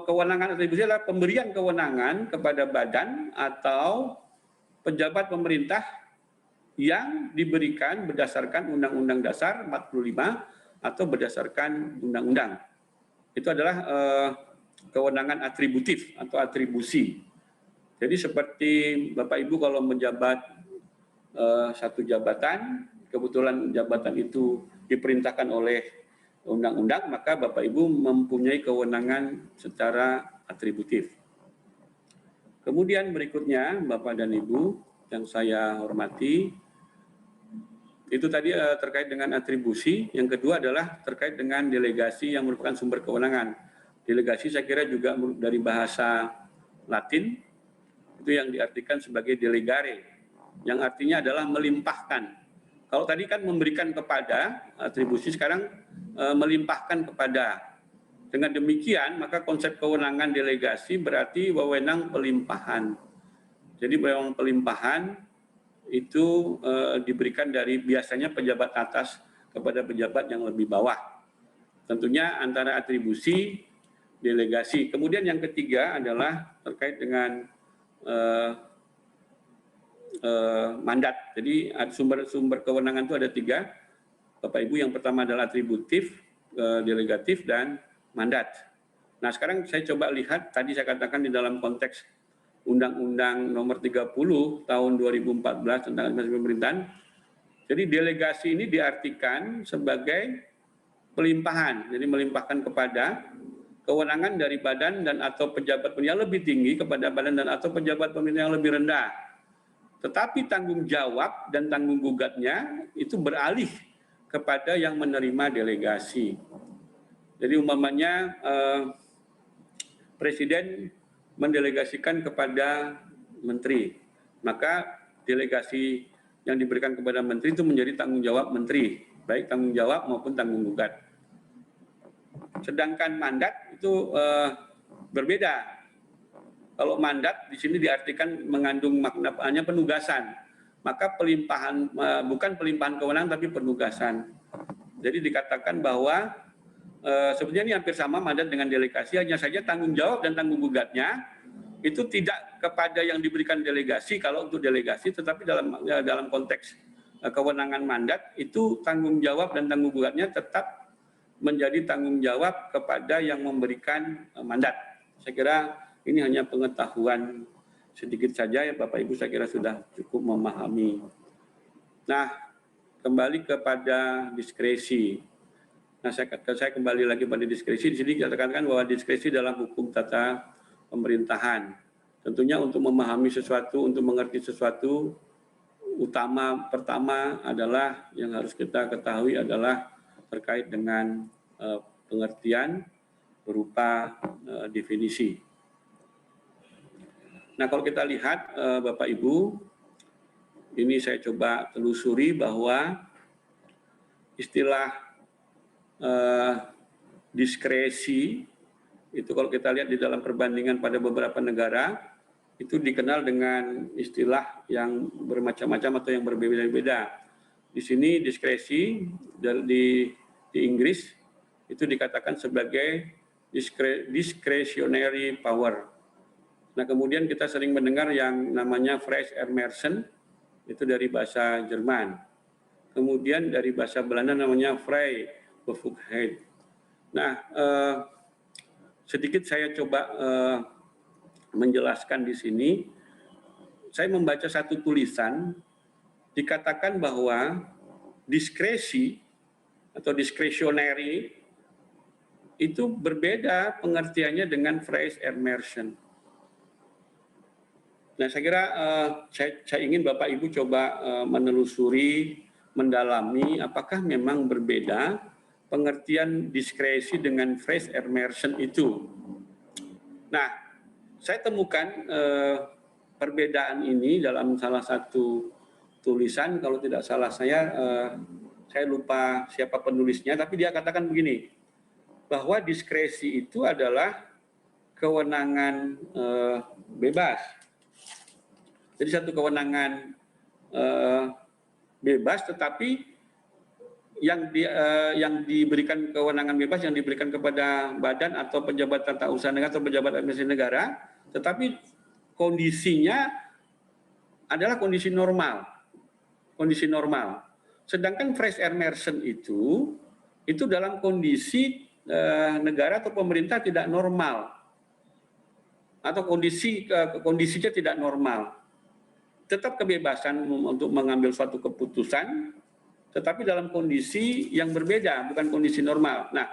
kewenangan atribusi adalah pemberian kewenangan kepada badan atau pejabat pemerintah yang diberikan berdasarkan Undang-Undang Dasar 45 atau berdasarkan undang-undang. Itu adalah kewenangan atributif atau atribusi. Jadi seperti Bapak Ibu kalau menjabat satu jabatan, kebetulan jabatan itu diperintahkan oleh undang-undang, maka Bapak Ibu mempunyai kewenangan secara atributif. Kemudian berikutnya Bapak dan Ibu yang saya hormati, itu tadi terkait dengan atribusi. Yang kedua adalah terkait dengan delegasi yang merupakan sumber kewenangan. Delegasi saya kira juga dari bahasa Latin, itu yang diartikan sebagai delegare, yang artinya adalah melimpahkan. Kalau tadi kan memberikan kepada, atribusi sekarang melimpahkan kepada. Dengan demikian, maka konsep kewenangan delegasi berarti wewenang pelimpahan. Jadi wewenang pelimpahan itu diberikan dari biasanya pejabat atas kepada pejabat yang lebih bawah. Tentunya antara atribusi, delegasi. Kemudian yang ketiga adalah terkait dengan mandat. Jadi sumber kewenangan itu ada tiga, Bapak Ibu. Yang pertama adalah atributif, delegatif, dan mandat. Nah, sekarang saya coba lihat, tadi saya katakan di dalam konteks Undang-Undang Nomor 30 Tahun 2014 tentang administrasi pemerintahan. Jadi delegasi ini diartikan sebagai pelimpahan, jadi melimpahkan kepada kewenangan dari badan dan atau pejabat yang lebih tinggi kepada badan dan atau pejabat pemerintah yang lebih rendah. Tetapi tanggung jawab dan tanggung gugatnya itu beralih kepada yang menerima delegasi. Jadi umpamanya Presiden mendelegasikan kepada menteri, maka delegasi yang diberikan kepada menteri itu menjadi tanggung jawab menteri, baik tanggung jawab maupun tanggung gugat. Sedangkan mandat itu berbeda. Kalau mandat di sini diartikan mengandung makna hanya penugasan, maka pelimpahan bukan pelimpahan kewenangan tapi penugasan. Jadi dikatakan bahwa sebenarnya ini hampir sama mandat dengan delegasi, hanya saja tanggung jawab dan tanggung gugatnya itu tidak kepada yang diberikan delegasi kalau untuk delegasi, tetapi dalam konteks kewenangan mandat itu tanggung jawab dan tanggung gugatnya tetap menjadi tanggung jawab kepada yang memberikan mandat. Saya kira ini hanya pengetahuan sedikit saja ya Bapak Ibu, saya kira sudah cukup memahami. Nah, kembali kepada diskresi. Nah, saya kembali lagi pada diskresi. Di sini dikatakan bahwa diskresi dalam hukum tata pemerintahan. Tentunya untuk memahami sesuatu, untuk mengerti sesuatu, pertama adalah yang harus kita ketahui adalah terkait dengan pengertian berupa definisi. Nah, kalau kita lihat Bapak Ibu, ini saya coba telusuri bahwa istilah diskresi itu kalau kita lihat di dalam perbandingan pada beberapa negara itu dikenal dengan istilah yang bermacam-macam atau yang berbeda-beda. Di sini diskresi di Inggris itu dikatakan sebagai discretionary power. Nah, kemudian kita sering mendengar yang namanya Freie Ermessen, itu dari bahasa Jerman. Kemudian dari bahasa Belanda namanya Vrije Bevoegdheid. Nah, sedikit saya coba menjelaskan di sini. Saya membaca satu tulisan, dikatakan bahwa diskresi atau discretionary itu berbeda pengertiannya dengan Freie Ermessen. Nah, saya kira saya ingin Bapak Ibu coba menelusuri, mendalami apakah memang berbeda pengertian diskresi dengan Freie Ermessen itu. Nah, saya temukan perbedaan ini dalam salah satu tulisan, kalau tidak salah saya lupa siapa penulisnya, tapi dia katakan begini, bahwa diskresi itu adalah kewenangan bebas. Jadi satu kewenangan bebas, tetapi yang diberikan kewenangan bebas yang diberikan kepada badan atau pejabat tata usaha negara atau pejabat administrasi negara, tetapi kondisinya adalah kondisi normal. Kondisi normal. Sedangkan Freie Ermessen itu dalam kondisi negara atau pemerintah tidak normal atau kondisinya tidak normal. Tetap kebebasan untuk mengambil suatu keputusan, tetapi dalam kondisi yang berbeda, bukan kondisi normal. Nah,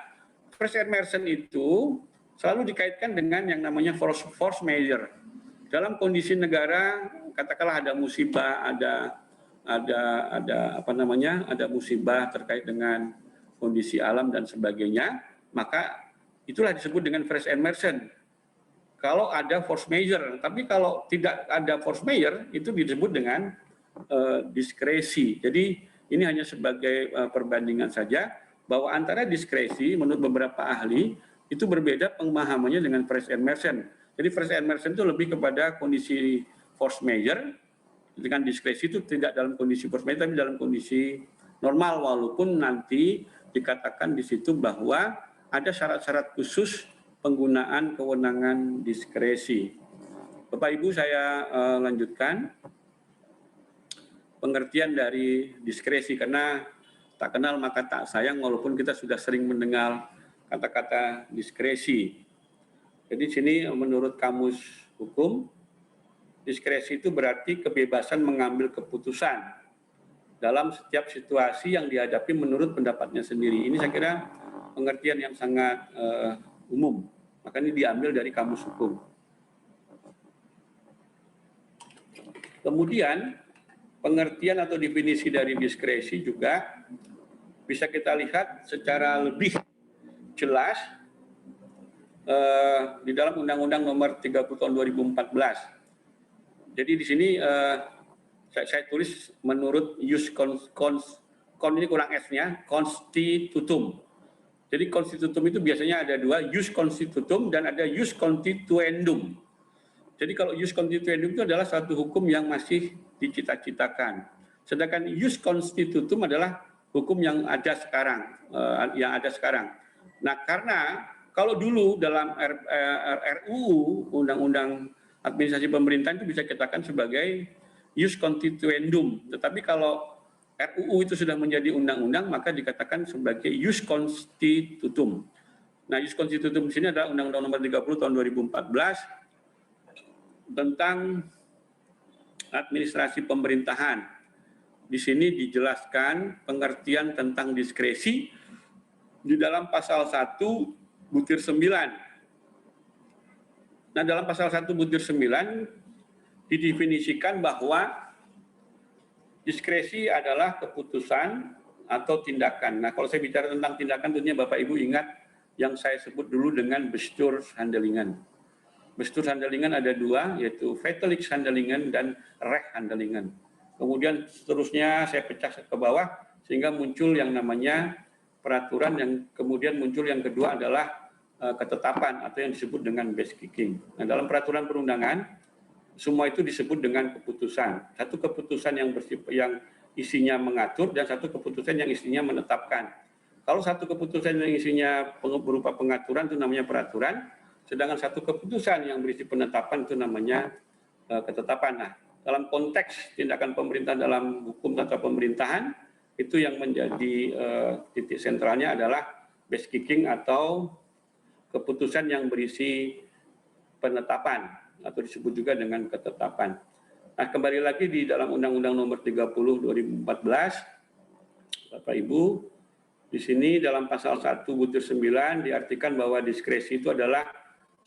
Freie Ermessen itu selalu dikaitkan dengan yang namanya force majeure. Dalam kondisi negara, katakanlah ada musibah, ada musibah terkait dengan kondisi alam dan sebagainya, maka itulah disebut dengan Freie Ermessen. Kalau ada force majeure, tapi kalau tidak ada force majeure itu disebut dengan diskresi. Jadi ini hanya sebagai perbandingan saja bahwa antara diskresi menurut beberapa ahli itu berbeda pemahamannya dengan Freie Ermessen. Jadi Freie Ermessen itu lebih kepada kondisi force majeure, dengan diskresi itu tidak dalam kondisi force majeure tapi dalam kondisi normal, walaupun nanti dikatakan di situ bahwa ada syarat-syarat khusus penggunaan kewenangan diskresi. Bapak Ibu, saya lanjutkan pengertian dari diskresi, karena tak kenal maka tak sayang, walaupun kita sudah sering mendengar kata-kata diskresi. Jadi di sini menurut Kamus Hukum, diskresi itu berarti kebebasan mengambil keputusan dalam setiap situasi yang dihadapi menurut pendapatnya sendiri. Ini saya kira pengertian yang sangat umum, makanya diambil dari Kamus Hukum. Kemudian pengertian atau definisi dari diskresi juga bisa kita lihat secara lebih jelas di dalam Undang-Undang Nomor 30 Tahun 2014. Jadi di sini saya tulis menurut ius ini kurang S-nya, constitutum. Jadi constitutum itu biasanya ada dua, ius constitutum dan ada ius constituendum. Jadi kalau ius constituendum itu adalah satu hukum yang masih dicita-citakan. Sedangkan ius constitutum adalah hukum yang ada sekarang. Nah, karena kalau dulu dalam RUU, Undang-Undang Administrasi Pemerintahan itu bisa dikatakan sebagai ius constituendum. Tetapi kalau RUU itu sudah menjadi undang-undang, maka dikatakan sebagai ius constitutum. Nah, ius constitutum di sini adalah Undang-Undang Nomor 30 Tahun 2014 tentang administrasi pemerintahan. Di sini dijelaskan pengertian tentang diskresi di dalam pasal 1 butir 9. Nah, dalam pasal 1 butir 9 didefinisikan bahwa diskresi adalah keputusan atau tindakan. Nah, kalau saya bicara tentang tindakan, tentunya Bapak Ibu ingat yang saya sebut dulu dengan Bestuurshandelingen. Bestuurshandelingen ada dua, yaitu Wettelijkshandelingen dan Rechtshandelingen. Kemudian seterusnya saya pecah ke bawah sehingga muncul yang namanya peraturan, yang kemudian muncul yang kedua adalah ketetapan atau yang disebut dengan Bestkicking. Nah, dalam peraturan perundangan semua itu disebut dengan keputusan. Satu keputusan yang isinya mengatur dan satu keputusan yang isinya menetapkan. Kalau satu keputusan yang isinya berupa pengaturan itu namanya peraturan. Sedangkan satu keputusan yang berisi penetapan itu namanya ketetapan. Nah, dalam konteks tindakan pemerintah dalam hukum tata pemerintahan, itu yang menjadi titik sentralnya adalah Bestkicking atau keputusan yang berisi penetapan atau disebut juga dengan ketetapan. Nah, kembali lagi di dalam Undang-Undang Nomor 30 2014, Bapak Ibu, di sini dalam pasal 1 butir 9 diartikan bahwa diskresi itu adalah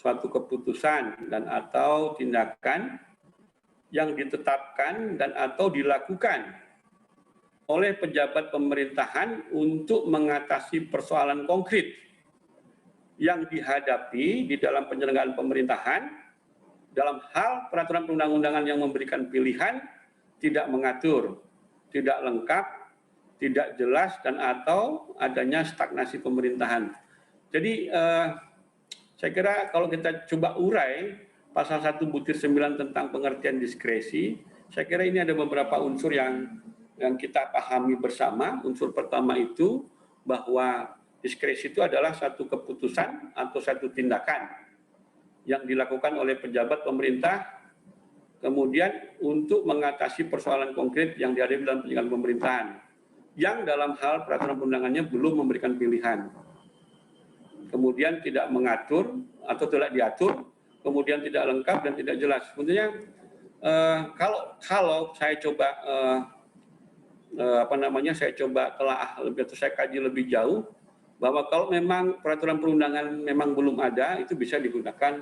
suatu keputusan dan atau tindakan yang ditetapkan dan atau dilakukan oleh pejabat pemerintahan untuk mengatasi persoalan konkret yang dihadapi di dalam penyelenggaraan pemerintahan dalam hal peraturan perundang-undangan yang memberikan pilihan, tidak mengatur, tidak lengkap, tidak jelas, dan atau adanya stagnasi pemerintahan. Jadi saya kira kalau kita coba urai pasal 1 butir 9 tentang pengertian diskresi, saya kira ini ada beberapa unsur yang kita pahami bersama. Unsur pertama itu bahwa diskresi itu adalah satu keputusan atau satu tindakan yang dilakukan oleh pejabat pemerintah kemudian untuk mengatasi persoalan konkret yang dihadapi dalam penyelenggaraan pemerintahan yang dalam hal peraturan perundangannya belum memberikan pilihan. Kemudian tidak mengatur atau tidak diatur, kemudian tidak lengkap dan tidak jelas. Sebetulnya kalau saya coba saya coba telaah lebih atau saya kaji lebih jauh bahwa kalau memang peraturan perundangan memang belum ada, itu bisa digunakan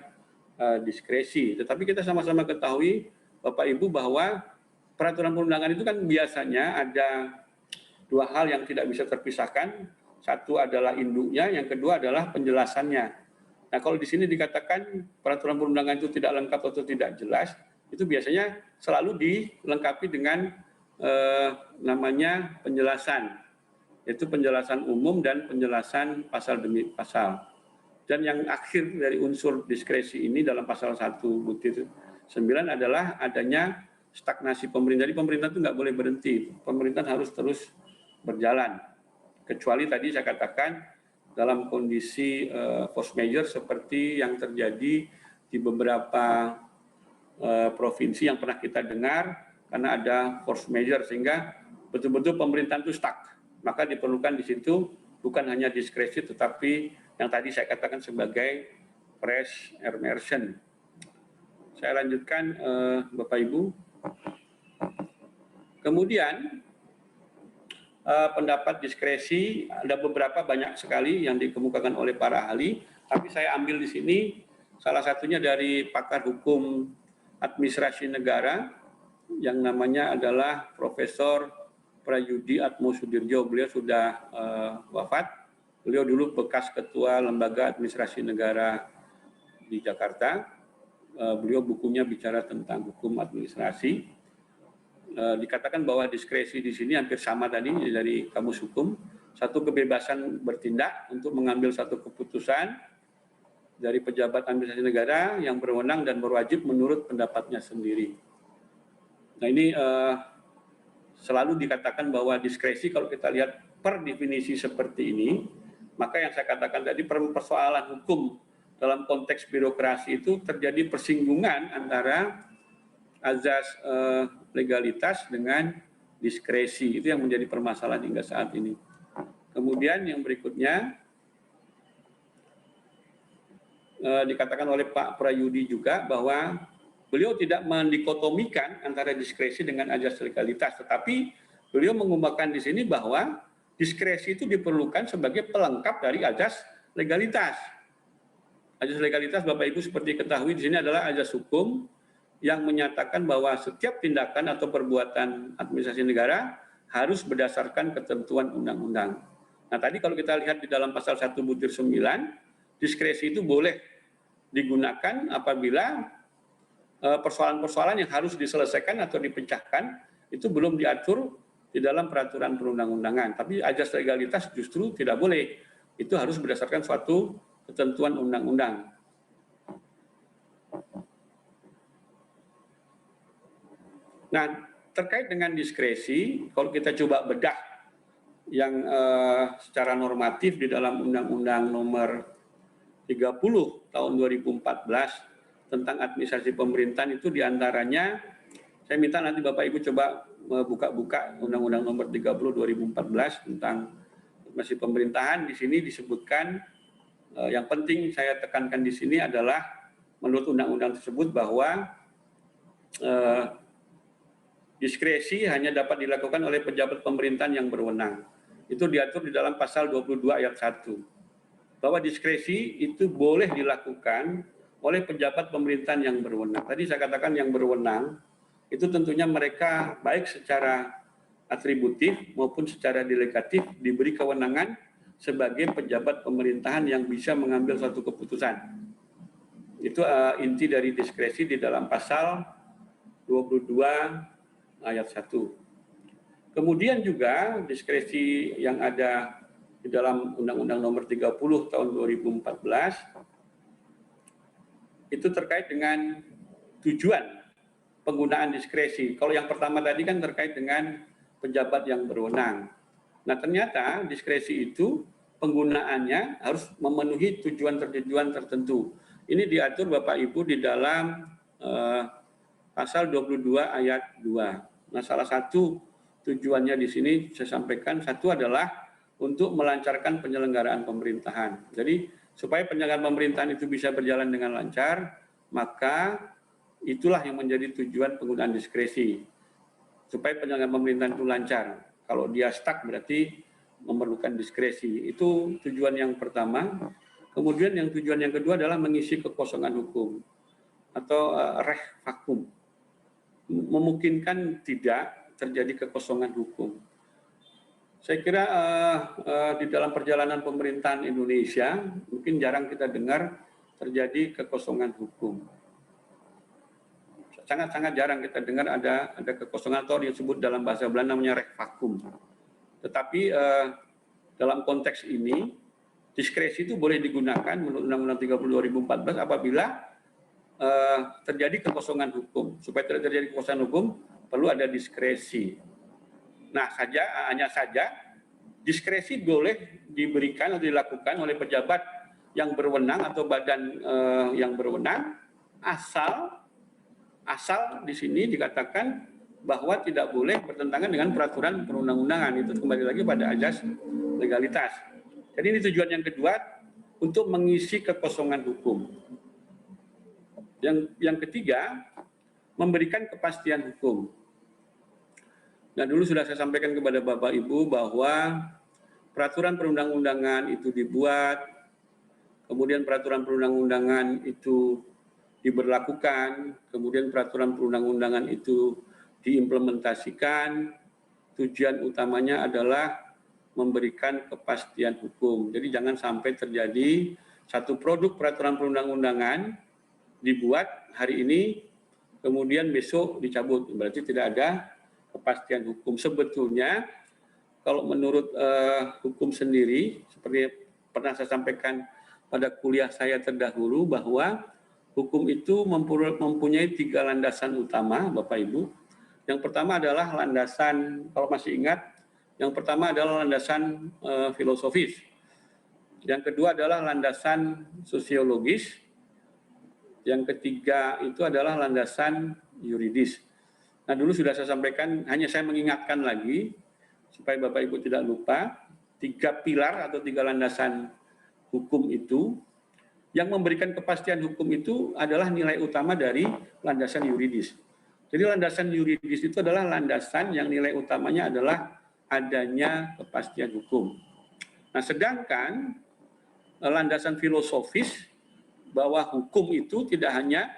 diskresi. Tetapi kita sama-sama ketahui Bapak Ibu bahwa peraturan perundangan itu kan biasanya ada dua hal yang tidak bisa terpisahkan. Satu adalah induknya, yang kedua adalah penjelasannya. Nah, kalau di sini dikatakan peraturan perundangan itu tidak lengkap atau tidak jelas, itu biasanya selalu dilengkapi dengan namanya penjelasan, yaitu penjelasan umum dan penjelasan pasal demi pasal. Dan yang akhir dari unsur diskresi ini dalam pasal 1 butir 9 adalah adanya stagnasi pemerintah. Jadi pemerintah itu nggak boleh berhenti, pemerintah harus terus berjalan. Kecuali tadi saya katakan dalam kondisi force majeure seperti yang terjadi di beberapa provinsi yang pernah kita dengar, karena ada force majeure sehingga betul-betul pemerintahan itu stuck. Maka diperlukan di situ bukan hanya diskresi tetapi yang tadi saya katakan sebagai fresh immersion. Saya lanjutkan, Bapak Ibu. Kemudian pendapat diskresi ada beberapa, banyak sekali yang dikemukakan oleh para ahli, tapi saya ambil di sini salah satunya dari pakar hukum administrasi negara yang namanya adalah Profesor Prayudi Atmosudirjo. Beliau sudah wafat. Beliau dulu bekas ketua Lembaga Administrasi Negara di Jakarta. Beliau bukunya bicara tentang hukum administrasi. Dikatakan bahwa diskresi di sini hampir sama tadi dari Kamus Hukum, satu kebebasan bertindak untuk mengambil satu keputusan dari pejabat administrasi negara yang berwenang dan berwajib menurut pendapatnya sendiri. Nah ini selalu dikatakan bahwa diskresi kalau kita lihat per definisi seperti ini, maka yang saya katakan tadi persoalan hukum dalam konteks birokrasi itu terjadi persinggungan antara azas legalitas dengan diskresi. Itu yang menjadi permasalahan hingga saat ini. Kemudian yang berikutnya dikatakan oleh Pak Prayudi juga bahwa beliau tidak mendikotomikan antara diskresi dengan azas legalitas, tetapi beliau mengungkapkan di sini bahwa diskresi itu diperlukan sebagai pelengkap dari azas legalitas. Azas legalitas, Bapak Ibu seperti ketahui di sini adalah azas hukum yang menyatakan bahwa setiap tindakan atau perbuatan administrasi negara harus berdasarkan ketentuan undang-undang. Nah tadi kalau kita lihat di dalam pasal 1 butir 9, diskresi itu boleh digunakan apabila persoalan-persoalan yang harus diselesaikan atau dipecahkan itu belum diatur di dalam peraturan perundang-undangan. Tapi azas legalitas justru tidak boleh. Itu harus berdasarkan suatu ketentuan undang-undang. Nah, terkait dengan diskresi, kalau kita coba bedah yang secara normatif di dalam Undang-Undang Nomor 30 tahun 2014 tentang administrasi pemerintahan itu diantaranya, saya minta nanti Bapak Ibu coba buka-buka Undang-Undang Nomor 30 2014 tentang administrasi pemerintahan. Di sini disebutkan yang penting saya tekankan di sini adalah menurut undang-undang tersebut bahwa diskresi hanya dapat dilakukan oleh pejabat pemerintahan yang berwenang. Itu diatur di dalam pasal 22 ayat 1. Bahwa diskresi itu boleh dilakukan oleh pejabat pemerintahan yang berwenang. Tadi saya katakan yang berwenang, itu tentunya mereka baik secara atributif maupun secara delegatif diberi kewenangan sebagai pejabat pemerintahan yang bisa mengambil suatu keputusan. Itu inti dari diskresi di dalam pasal 22 ayat 1. Kemudian juga diskresi yang ada di dalam Undang-Undang Nomor 30 tahun 2014 itu terkait dengan tujuan penggunaan diskresi. Kalau yang pertama tadi kan terkait dengan pejabat yang berwenang. Nah ternyata diskresi itu penggunaannya harus memenuhi tujuan-tujuan tertentu. Ini diatur Bapak Ibu di dalam pasal 22 ayat 2. Nah, salah satu tujuannya di sini saya sampaikan, satu adalah untuk melancarkan penyelenggaraan pemerintahan. Jadi, supaya penyelenggaraan pemerintahan itu bisa berjalan dengan lancar, maka itulah yang menjadi tujuan penggunaan diskresi. Supaya penyelenggaraan pemerintahan itu lancar. Kalau dia stuck berarti memerlukan diskresi. Itu tujuan yang pertama. Kemudian yang tujuan yang kedua adalah mengisi kekosongan hukum atau reh vakum. Memungkinkan tidak terjadi kekosongan hukum. Saya kira di dalam perjalanan pemerintahan Indonesia mungkin jarang kita dengar terjadi kekosongan hukum. Sangat-sangat jarang kita dengar ada kekosongan atau disebut dalam bahasa Belanda namanya reh vakum. Tetapi dalam konteks ini diskresi itu boleh digunakan menurut Undang-Undang 30 2014 apabila terjadi kekosongan hukum. Supaya tidak terjadi kekosongan hukum, perlu ada diskresi. Nah, hanya saja diskresi boleh diberikan atau dilakukan oleh pejabat yang berwenang atau badan yang berwenang asal di sini dikatakan bahwa tidak boleh bertentangan dengan peraturan perundang-undangan. Itu kembali lagi pada azas legalitas. Jadi ini tujuan yang kedua, untuk mengisi kekosongan hukum. Yang ketiga, memberikan kepastian hukum. Nah, dulu sudah saya sampaikan kepada Bapak Ibu bahwa peraturan perundang-undangan itu dibuat, kemudian peraturan perundang-undangan itu diberlakukan, kemudian peraturan perundang-undangan itu diimplementasikan. Tujuan utamanya adalah memberikan kepastian hukum. Jadi jangan sampai terjadi satu produk peraturan perundang-undangan dibuat hari ini, kemudian besok dicabut. Berarti tidak ada kepastian hukum. Sebetulnya kalau menurut hukum sendiri, seperti pernah saya sampaikan pada kuliah saya terdahulu, bahwa hukum itu mempunyai 3 landasan utama, Bapak Ibu. Yang pertama adalah landasan, kalau masih ingat, yang pertama adalah landasan filosofis. Yang kedua adalah landasan sosiologis. Yang ketiga itu adalah landasan yuridis. Nah, dulu sudah saya sampaikan, hanya saya mengingatkan lagi, supaya Bapak Ibu tidak lupa, 3 pilar atau 3 landasan hukum itu, yang memberikan kepastian hukum itu adalah nilai utama dari landasan yuridis. Jadi landasan yuridis itu adalah landasan yang nilai utamanya adalah adanya kepastian hukum. Nah, sedangkan landasan filosofis bahwa hukum itu tidak hanya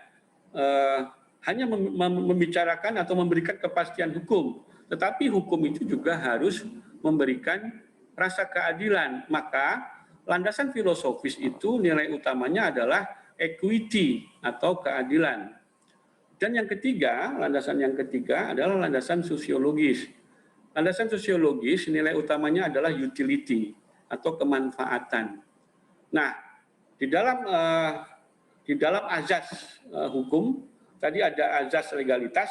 membicarakan atau memberikan kepastian hukum, tetapi hukum itu juga harus memberikan rasa keadilan. Maka landasan filosofis itu nilai utamanya adalah equity atau keadilan. Dan yang ketiga, landasan yang ketiga adalah landasan sosiologis. Landasan sosiologis nilai utamanya adalah utility atau kemanfaatan. Nah, di dalam azas hukum, tadi ada azas legalitas,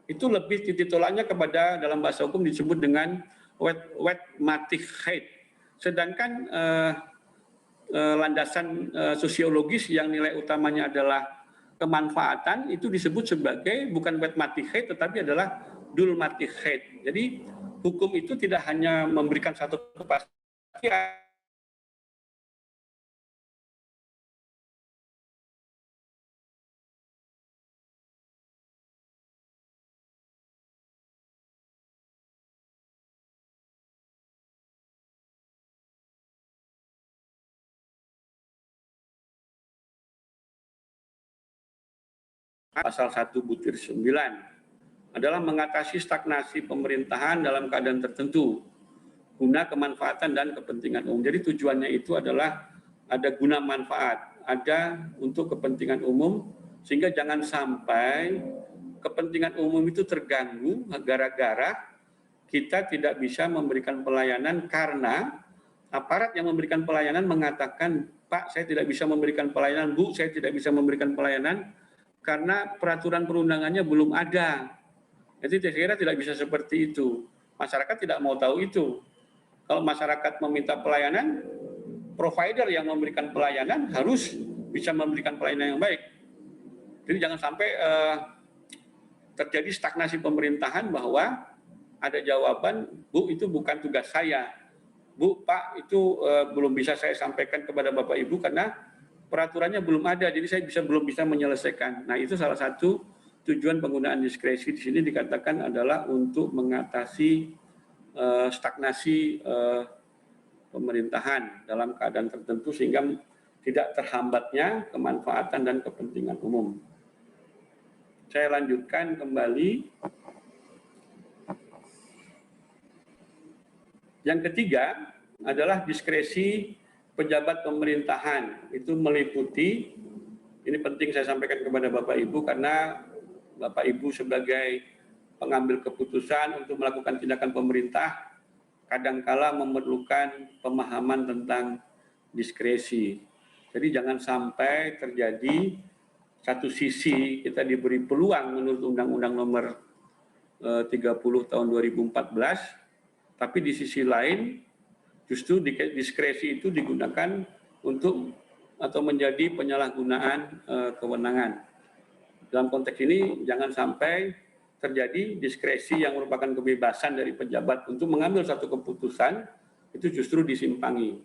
itu lebih titik tolaknya kepada dalam bahasa hukum disebut dengan wetmatigheid. Sedangkan landasan sosiologis yang nilai utamanya adalah kemanfaatan, itu disebut sebagai bukan wetmatigheid tetapi adalah dulmatigheid. Jadi hukum itu tidak hanya memberikan satu kepastian, pasal 1/9 adalah mengatasi stagnasi pemerintahan dalam keadaan tertentu guna kemanfaatan dan kepentingan umum. Jadi tujuannya itu adalah ada guna manfaat, ada untuk kepentingan umum, sehingga jangan sampai kepentingan umum itu terganggu gara-gara kita tidak bisa memberikan pelayanan karena aparat yang memberikan pelayanan mengatakan, Pak, saya tidak bisa memberikan pelayanan, Bu, saya tidak bisa memberikan pelayanan karena peraturan perundangannya belum ada. Jadi saya kira tidak bisa seperti itu. Masyarakat tidak mau tahu itu. Kalau masyarakat meminta pelayanan, provider yang memberikan pelayanan harus bisa memberikan pelayanan yang baik. Jadi jangan sampai terjadi stagnasi pemerintahan bahwa ada jawaban, Bu, itu bukan tugas saya. Bu, Pak, itu belum bisa saya sampaikan kepada Bapak Ibu karena peraturannya belum ada, jadi saya belum bisa menyelesaikan. Nah, itu salah satu tujuan penggunaan diskresi di sini dikatakan adalah untuk mengatasi stagnasi pemerintahan dalam keadaan tertentu sehingga tidak terhambatnya kemanfaatan dan kepentingan umum. Saya lanjutkan kembali. Yang ketiga adalah diskresi pejabat pemerintahan. Itu meliputi, ini penting saya sampaikan kepada Bapak Ibu karena Bapak Ibu sebagai pengambil keputusan untuk melakukan tindakan pemerintah kadangkala memerlukan pemahaman tentang diskresi. Jadi jangan sampai terjadi satu sisi kita diberi peluang menurut Undang-Undang Nomor 30 tahun 2014, tapi di sisi lain justru diskresi itu digunakan untuk atau menjadi penyalahgunaan kewenangan. Dalam konteks ini jangan sampai terjadi diskresi yang merupakan kebebasan dari pejabat untuk mengambil satu keputusan itu justru disimpangi.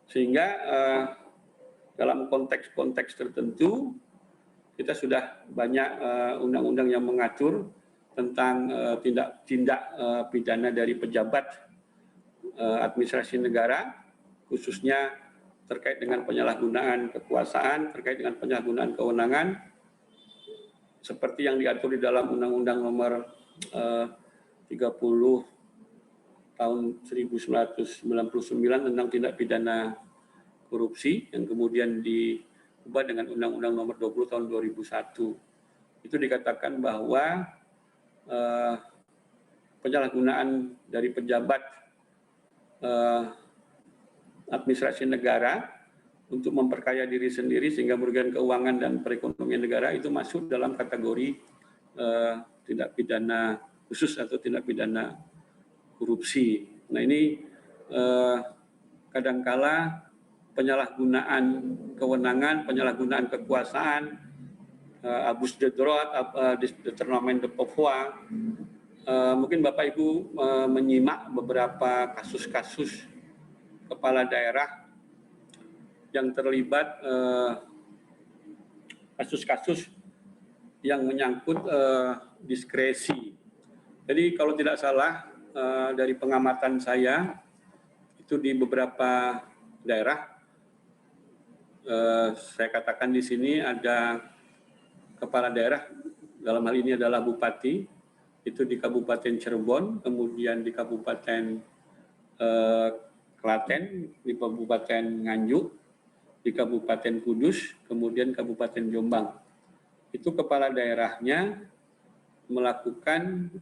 Sehingga dalam konteks-konteks tertentu kita sudah banyak undang-undang yang mengatur tentang tindak pidana dari pejabat administrasi negara, khususnya terkait dengan penyalahgunaan kekuasaan, terkait dengan penyalahgunaan kewenangan, seperti yang diatur di dalam Undang-Undang Nomor 30 tahun 1999 tentang tindak pidana korupsi, yang kemudian diubah dengan Undang-Undang Nomor 20 tahun 2001. Itu dikatakan bahwa penyalahgunaan dari pejabat administrasi negara untuk memperkaya diri sendiri sehingga merugikan keuangan dan perekonomian negara itu masuk dalam kategori tindak pidana khusus atau tindak pidana korupsi. Nah ini kadangkala penyalahgunaan kewenangan, penyalahgunaan kekuasaan, abus de droit, détournement de pouvoir. Mungkin Bapak Ibu menyimak beberapa kasus-kasus kepala daerah yang terlibat, kasus-kasus yang menyangkut diskresi. Jadi kalau tidak salah dari pengamatan saya itu di beberapa daerah, saya katakan di sini ada kepala daerah, dalam hal ini adalah bupati, itu di Kabupaten Cirebon, kemudian di Kabupaten Klaten, di Kabupaten Nganjuk, di Kabupaten Kudus, kemudian Kabupaten Jombang. Itu kepala daerahnya melakukan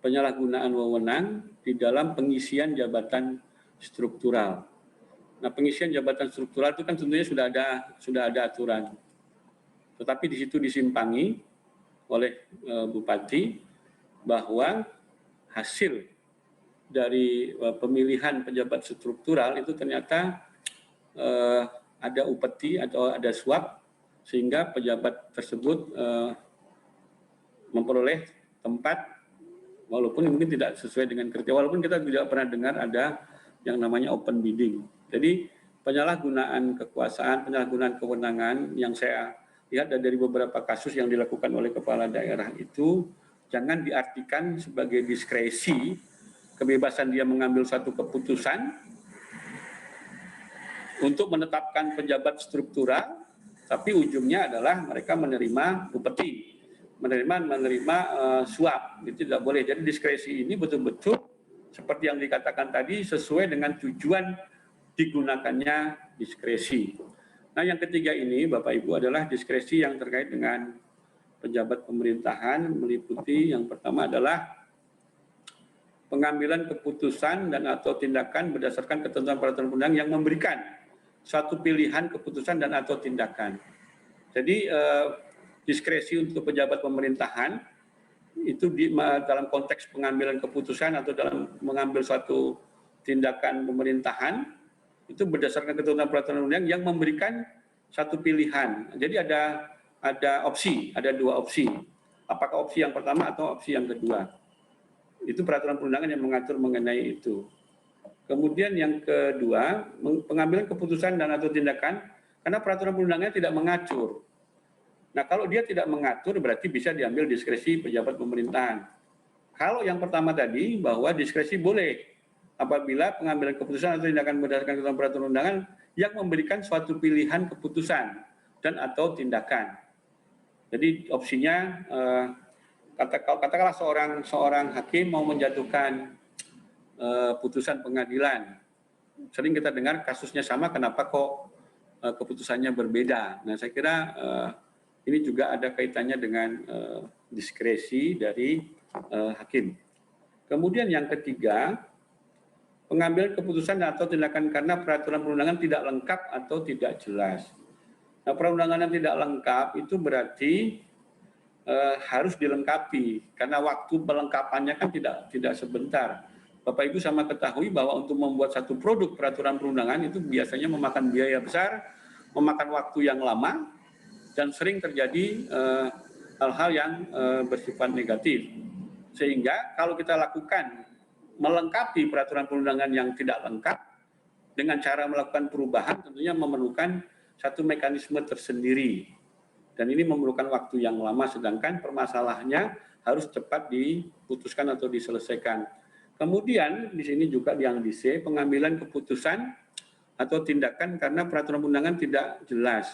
penyalahgunaan wewenang di dalam pengisian jabatan struktural. Nah, pengisian jabatan struktural itu kan tentunya sudah ada aturan. Tetapi di situ disimpangi oleh bupati bahwa hasil dari pemilihan pejabat struktural itu ternyata ada upeti atau ada suap sehingga pejabat tersebut memperoleh tempat walaupun mungkin tidak sesuai dengan kriteria, walaupun kita tidak pernah dengar ada yang namanya open bidding. Jadi penyalahgunaan kekuasaan, penyalahgunaan kewenangan yang saya lihat dari beberapa kasus yang dilakukan oleh kepala daerah itu jangan diartikan sebagai diskresi, kebebasan dia mengambil satu keputusan untuk menetapkan pejabat struktural, tapi ujungnya adalah mereka menerima upeti, menerima suap. Itu tidak boleh. Jadi diskresi ini betul-betul seperti yang dikatakan tadi sesuai dengan tujuan digunakannya diskresi. Nah, yang ketiga ini Bapak Ibu adalah diskresi yang terkait dengan pejabat pemerintahan, meliputi yang pertama adalah pengambilan keputusan dan atau tindakan berdasarkan ketentuan peraturan undang yang memberikan suatu pilihan keputusan dan atau tindakan. Jadi diskresi untuk pejabat pemerintahan itu dalam konteks pengambilan keputusan atau dalam mengambil suatu tindakan pemerintahan itu berdasarkan ketentuan peraturan undang yang memberikan satu pilihan. Jadi ada opsi, ada dua opsi. Apakah opsi yang pertama atau opsi yang kedua? Itu peraturan perundangan yang mengatur mengenai itu. Kemudian yang kedua, pengambilan keputusan dan atau tindakan karena peraturan perundangannya tidak mengatur. Nah, kalau dia tidak mengatur berarti bisa diambil diskresi pejabat pemerintahan. Kalau yang pertama tadi bahwa diskresi boleh apabila pengambilan keputusan atau tindakan berdasarkan ketentuan peraturan undangan yang memberikan suatu pilihan keputusan dan atau tindakan. Jadi opsinya katakanlah seorang hakim mau menjatuhkan putusan pengadilan. Sering kita dengar kasusnya sama, kenapa kok keputusannya berbeda. Nah, saya kira ini juga ada kaitannya dengan diskresi dari hakim. Kemudian yang ketiga, pengambilan keputusan atau tindakan karena peraturan perundangan tidak lengkap atau tidak jelas. Nah, perundangan yang tidak lengkap itu berarti harus dilengkapi karena waktu pelengkapannya kan tidak sebentar. Bapak Ibu sama ketahui bahwa untuk membuat satu produk peraturan perundangan itu biasanya memakan biaya besar, memakan waktu yang lama, dan sering terjadi hal-hal yang bersifat negatif. Sehingga kalau kita lakukan melengkapi peraturan perundangan yang tidak lengkap, dengan cara melakukan perubahan tentunya memerlukan satu mekanisme tersendiri. Dan ini memerlukan waktu yang lama, sedangkan permasalahannya harus cepat diputuskan atau diselesaikan. Kemudian di sini juga yang di C, pengambilan keputusan atau tindakan karena peraturan undangan tidak jelas.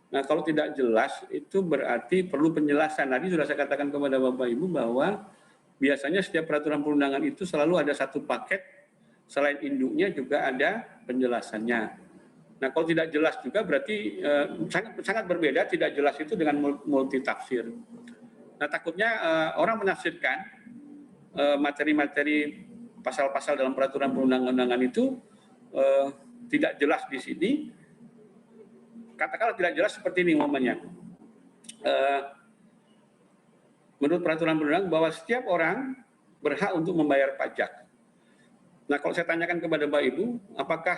Nah, kalau tidak jelas itu berarti perlu penjelasan. Tadi sudah saya katakan kepada Bapak Ibu bahwa biasanya setiap peraturan perundangan itu selalu ada satu paket, selain induknya juga ada penjelasannya. Nah, kalau tidak jelas juga berarti sangat berbeda, tidak jelas itu dengan multitafsir. Nah, takutnya orang menafsirkan materi-materi pasal-pasal dalam peraturan perundang-undangan itu tidak jelas di sini. Katakanlah tidak jelas seperti ini umpamanya. Menurut peraturan perundang bahwa setiap orang berhak untuk membayar pajak. Nah, kalau saya tanyakan kepada Bapak Ibu, apakah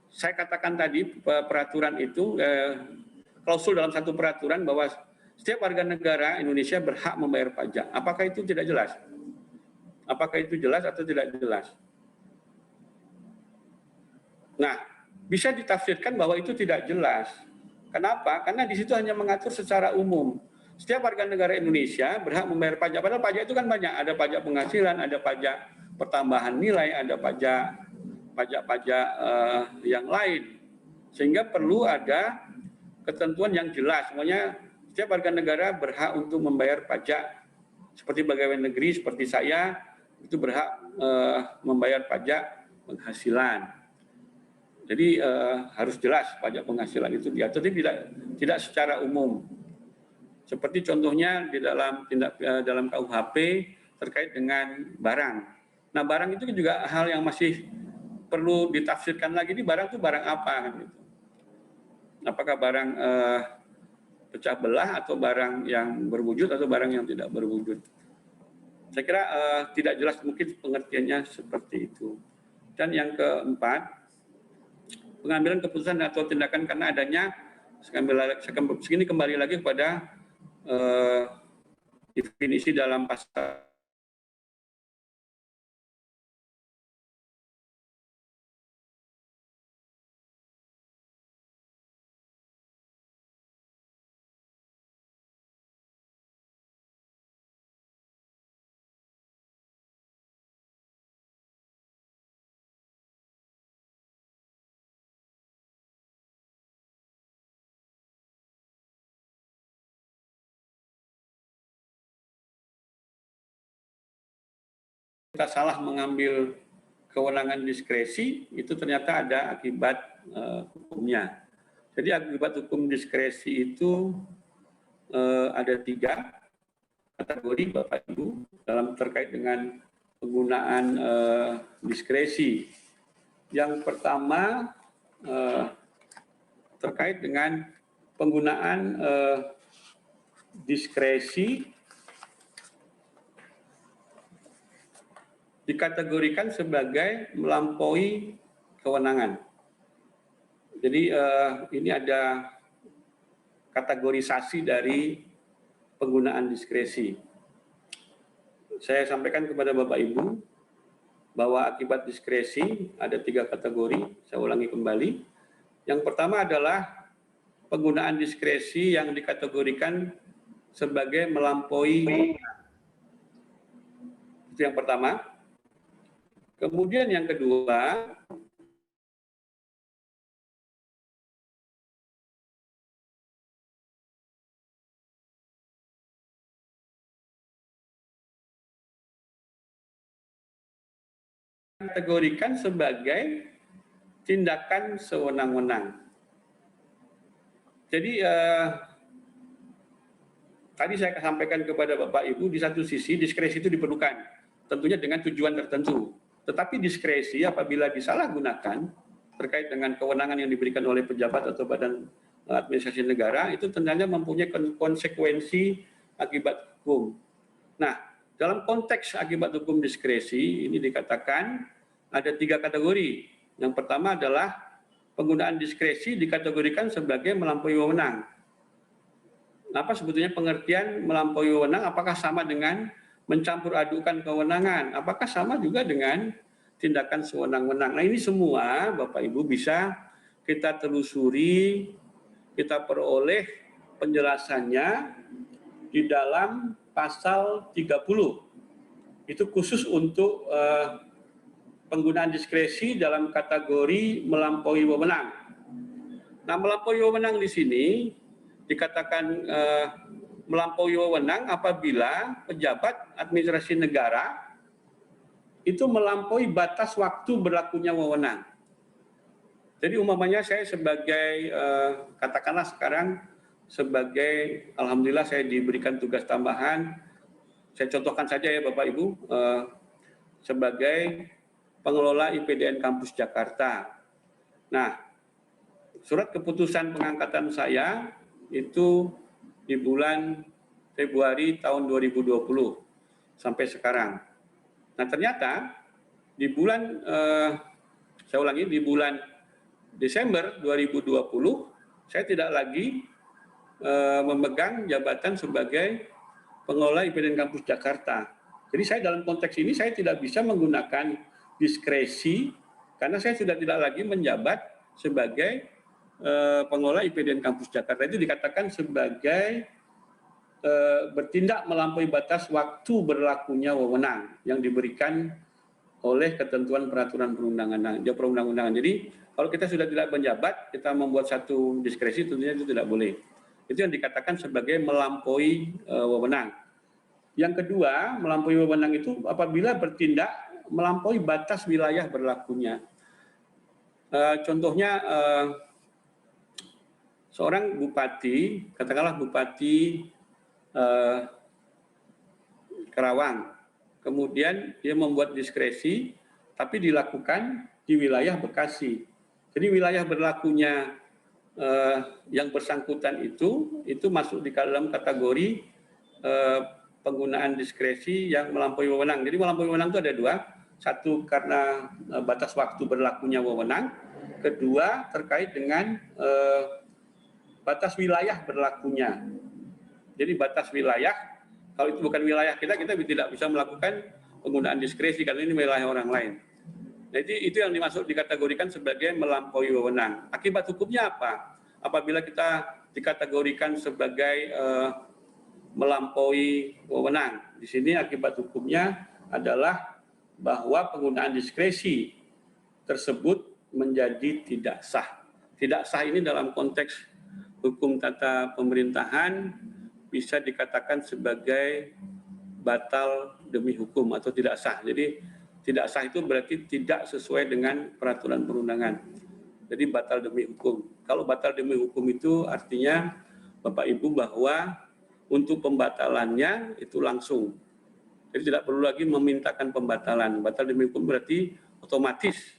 saya katakan tadi peraturan itu klausul dalam satu peraturan bahwa setiap warga negara Indonesia berhak membayar pajak. Apakah itu tidak jelas? Apakah itu jelas atau tidak jelas? Nah, bisa ditafsirkan bahwa itu tidak jelas. Kenapa? Karena di situ hanya mengatur secara umum. Setiap warga negara Indonesia berhak membayar pajak. Padahal pajak itu kan banyak. Ada pajak penghasilan, ada pajak pertambahan nilai, ada pajak-pajak yang lain. Sehingga perlu ada ketentuan yang jelas. Semuanya setiap warga negara berhak untuk membayar pajak. Seperti pegawai negeri, seperti saya, itu berhak membayar pajak penghasilan. Jadi harus jelas pajak penghasilan itu diatur, tapi tidak secara umum. Seperti contohnya di dalam KUHP terkait dengan barang. Nah, barang itu juga hal yang masih perlu ditafsirkan lagi. Ini barang itu barang apa? Gitu. Apakah barang pecah belah atau barang yang berwujud atau barang yang tidak berwujud? Saya kira tidak jelas, mungkin pengertiannya seperti itu. Dan yang keempat, pengambilan keputusan atau tindakan karena adanya, segini kembali lagi kepada definisi dalam pasal kita salah mengambil kewenangan diskresi, itu ternyata ada akibat hukumnya. Jadi akibat hukum diskresi itu ada 3 kategori Bapak Ibu dalam terkait dengan penggunaan diskresi. Yang pertama terkait dengan penggunaan diskresi dikategorikan sebagai melampaui kewenangan. Jadi ini ada kategorisasi dari penggunaan diskresi. Saya sampaikan kepada Bapak Ibu bahwa akibat diskresi ada 3 kategori. Saya ulangi kembali. Yang pertama adalah penggunaan diskresi yang dikategorikan sebagai melampaui. Itu yang pertama. Kemudian yang kedua, kategorikan sebagai tindakan sewenang-wenang. Jadi tadi saya sampaikan kepada Bapak Ibu, di satu sisi diskresi itu diperlukan, tentunya dengan tujuan tertentu. Tetapi diskresi apabila disalahgunakan terkait dengan kewenangan yang diberikan oleh pejabat atau badan administrasi negara, itu tentunya mempunyai konsekuensi akibat hukum. Nah, dalam konteks akibat hukum diskresi, ini dikatakan ada 3 kategori. Yang pertama adalah penggunaan diskresi dikategorikan sebagai melampaui wewenang. Apa sebetulnya pengertian melampaui wewenang? Apakah sama dengan mencampur adukan kewenangan? Apakah sama juga dengan tindakan sewenang-wenang. Nah, ini semua Bapak Ibu bisa kita telusuri, kita peroleh penjelasannya di dalam pasal 30. Itu khusus untuk penggunaan diskresi dalam kategori melampaui wewenang. Nah, melampaui wewenang di sini dikatakan melampaui wewenang apabila pejabat administrasi negara itu melampaui batas waktu berlakunya wewenang. Jadi umpamanya saya sebagai katakanlah sekarang sebagai alhamdulillah saya diberikan tugas tambahan, saya contohkan saja ya Bapak Ibu, sebagai pengelola IPDN Kampus Jakarta. Nah, surat keputusan pengangkatan saya itu di bulan Februari tahun 2020 sampai sekarang. Nah, ternyata di bulan saya ulangi, di bulan Desember 2020 saya tidak lagi memegang jabatan sebagai pengelola IPDN Kampus Jakarta. Jadi saya dalam konteks ini saya tidak bisa menggunakan diskresi karena saya sudah tidak lagi menjabat sebagai pengelola IPDN Kampus Jakarta. Itu dikatakan sebagai bertindak melampaui batas waktu berlakunya wewenang yang diberikan oleh ketentuan peraturan perundang-undangan. Jadi kalau kita sudah tidak menjabat, kita membuat satu diskresi tentunya itu tidak boleh. Itu yang dikatakan sebagai melampaui wewenang. Yang kedua, melampaui wewenang itu apabila bertindak melampaui batas wilayah berlakunya. Contohnya seorang bupati, katakanlah bupati Karawang, kemudian dia membuat diskresi, tapi dilakukan di wilayah Bekasi. Jadi wilayah berlakunya yang bersangkutan itu masuk di dalam kategori penggunaan diskresi yang melampaui wewenang. Jadi melampaui wewenang itu ada dua. Satu karena batas waktu berlakunya wewenang. Kedua terkait dengan batas wilayah berlakunya. Jadi batas wilayah, kalau itu bukan wilayah kita tidak bisa melakukan penggunaan diskresi karena ini wilayah orang lain. Jadi itu yang dikategorikan sebagai melampaui wewenang. Akibat hukumnya apa? Apabila kita dikategorikan sebagai melampaui wewenang. Di sini akibat hukumnya adalah bahwa penggunaan diskresi tersebut menjadi tidak sah. Tidak sah ini dalam konteks hukum tata pemerintahan bisa dikatakan sebagai batal demi hukum atau tidak sah. Jadi tidak sah itu berarti tidak sesuai dengan peraturan perundangan. Jadi batal demi hukum. Kalau batal demi hukum itu artinya Bapak Ibu bahwa untuk pembatalannya itu langsung. Jadi tidak perlu lagi memintakan pembatalan. Batal demi hukum berarti otomatis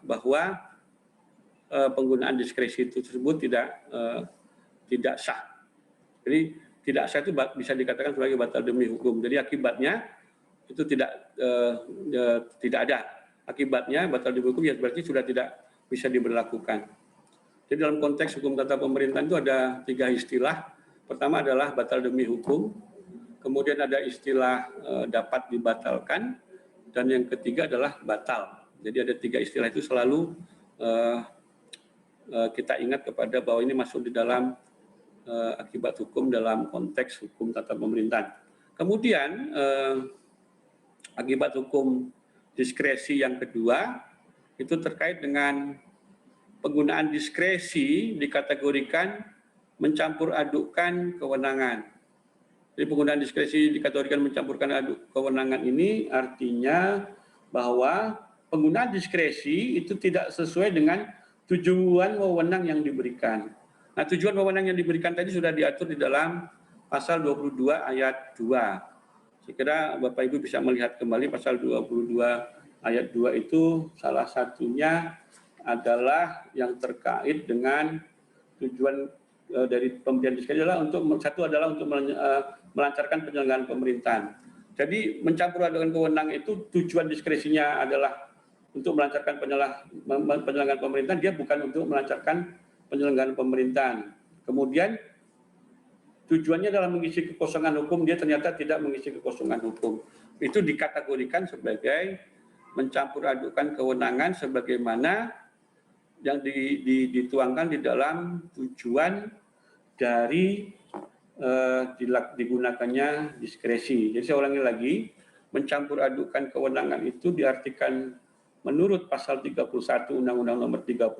bahwa penggunaan diskresi itu tersebut tidak sah. Jadi tidak sah itu bisa dikatakan sebagai batal demi hukum. Jadi akibatnya itu tidak ada. Akibatnya batal demi hukum ya berarti sudah tidak bisa diberlakukan. Jadi dalam konteks hukum tata pemerintahan itu ada 3 istilah. Pertama adalah batal demi hukum, kemudian ada istilah dapat dibatalkan, dan yang ketiga adalah batal. Jadi ada 3 istilah itu selalu kita ingat kepada bahwa ini masuk di dalam akibat hukum dalam konteks hukum tata pemerintahan. Kemudian akibat hukum diskresi yang kedua itu terkait dengan penggunaan diskresi dikategorikan mencampur adukkan kewenangan. Jadi penggunaan diskresi dikategorikan mencampurkan aduk kewenangan ini artinya bahwa penggunaan diskresi itu tidak sesuai dengan tujuan wewenang yang diberikan. Nah, tujuan wewenang yang diberikan tadi sudah diatur di dalam pasal 22 ayat 2. Saya kira Bapak Ibu bisa melihat kembali pasal 22 ayat 2 itu salah satunya adalah yang terkait dengan tujuan dari pemberian diskresi adalah untuk melancarkan penyelenggaraan pemerintahan. Jadi mencampur adukan kewenangan itu tujuan diskresinya adalah untuk melancarkan penyelenggaraan pemerintahan, dia bukan untuk melancarkan penyelenggaraan pemerintahan. Kemudian tujuannya adalah mengisi kekosongan hukum, dia ternyata tidak mengisi kekosongan hukum. Itu dikategorikan sebagai mencampur adukan kewenangan sebagaimana yang dituangkan di dalam tujuan dari digunakannya diskresi. Jadi saya ulangi lagi, mencampur adukan kewenangan itu diartikan menurut pasal 31 Undang-Undang Nomor 30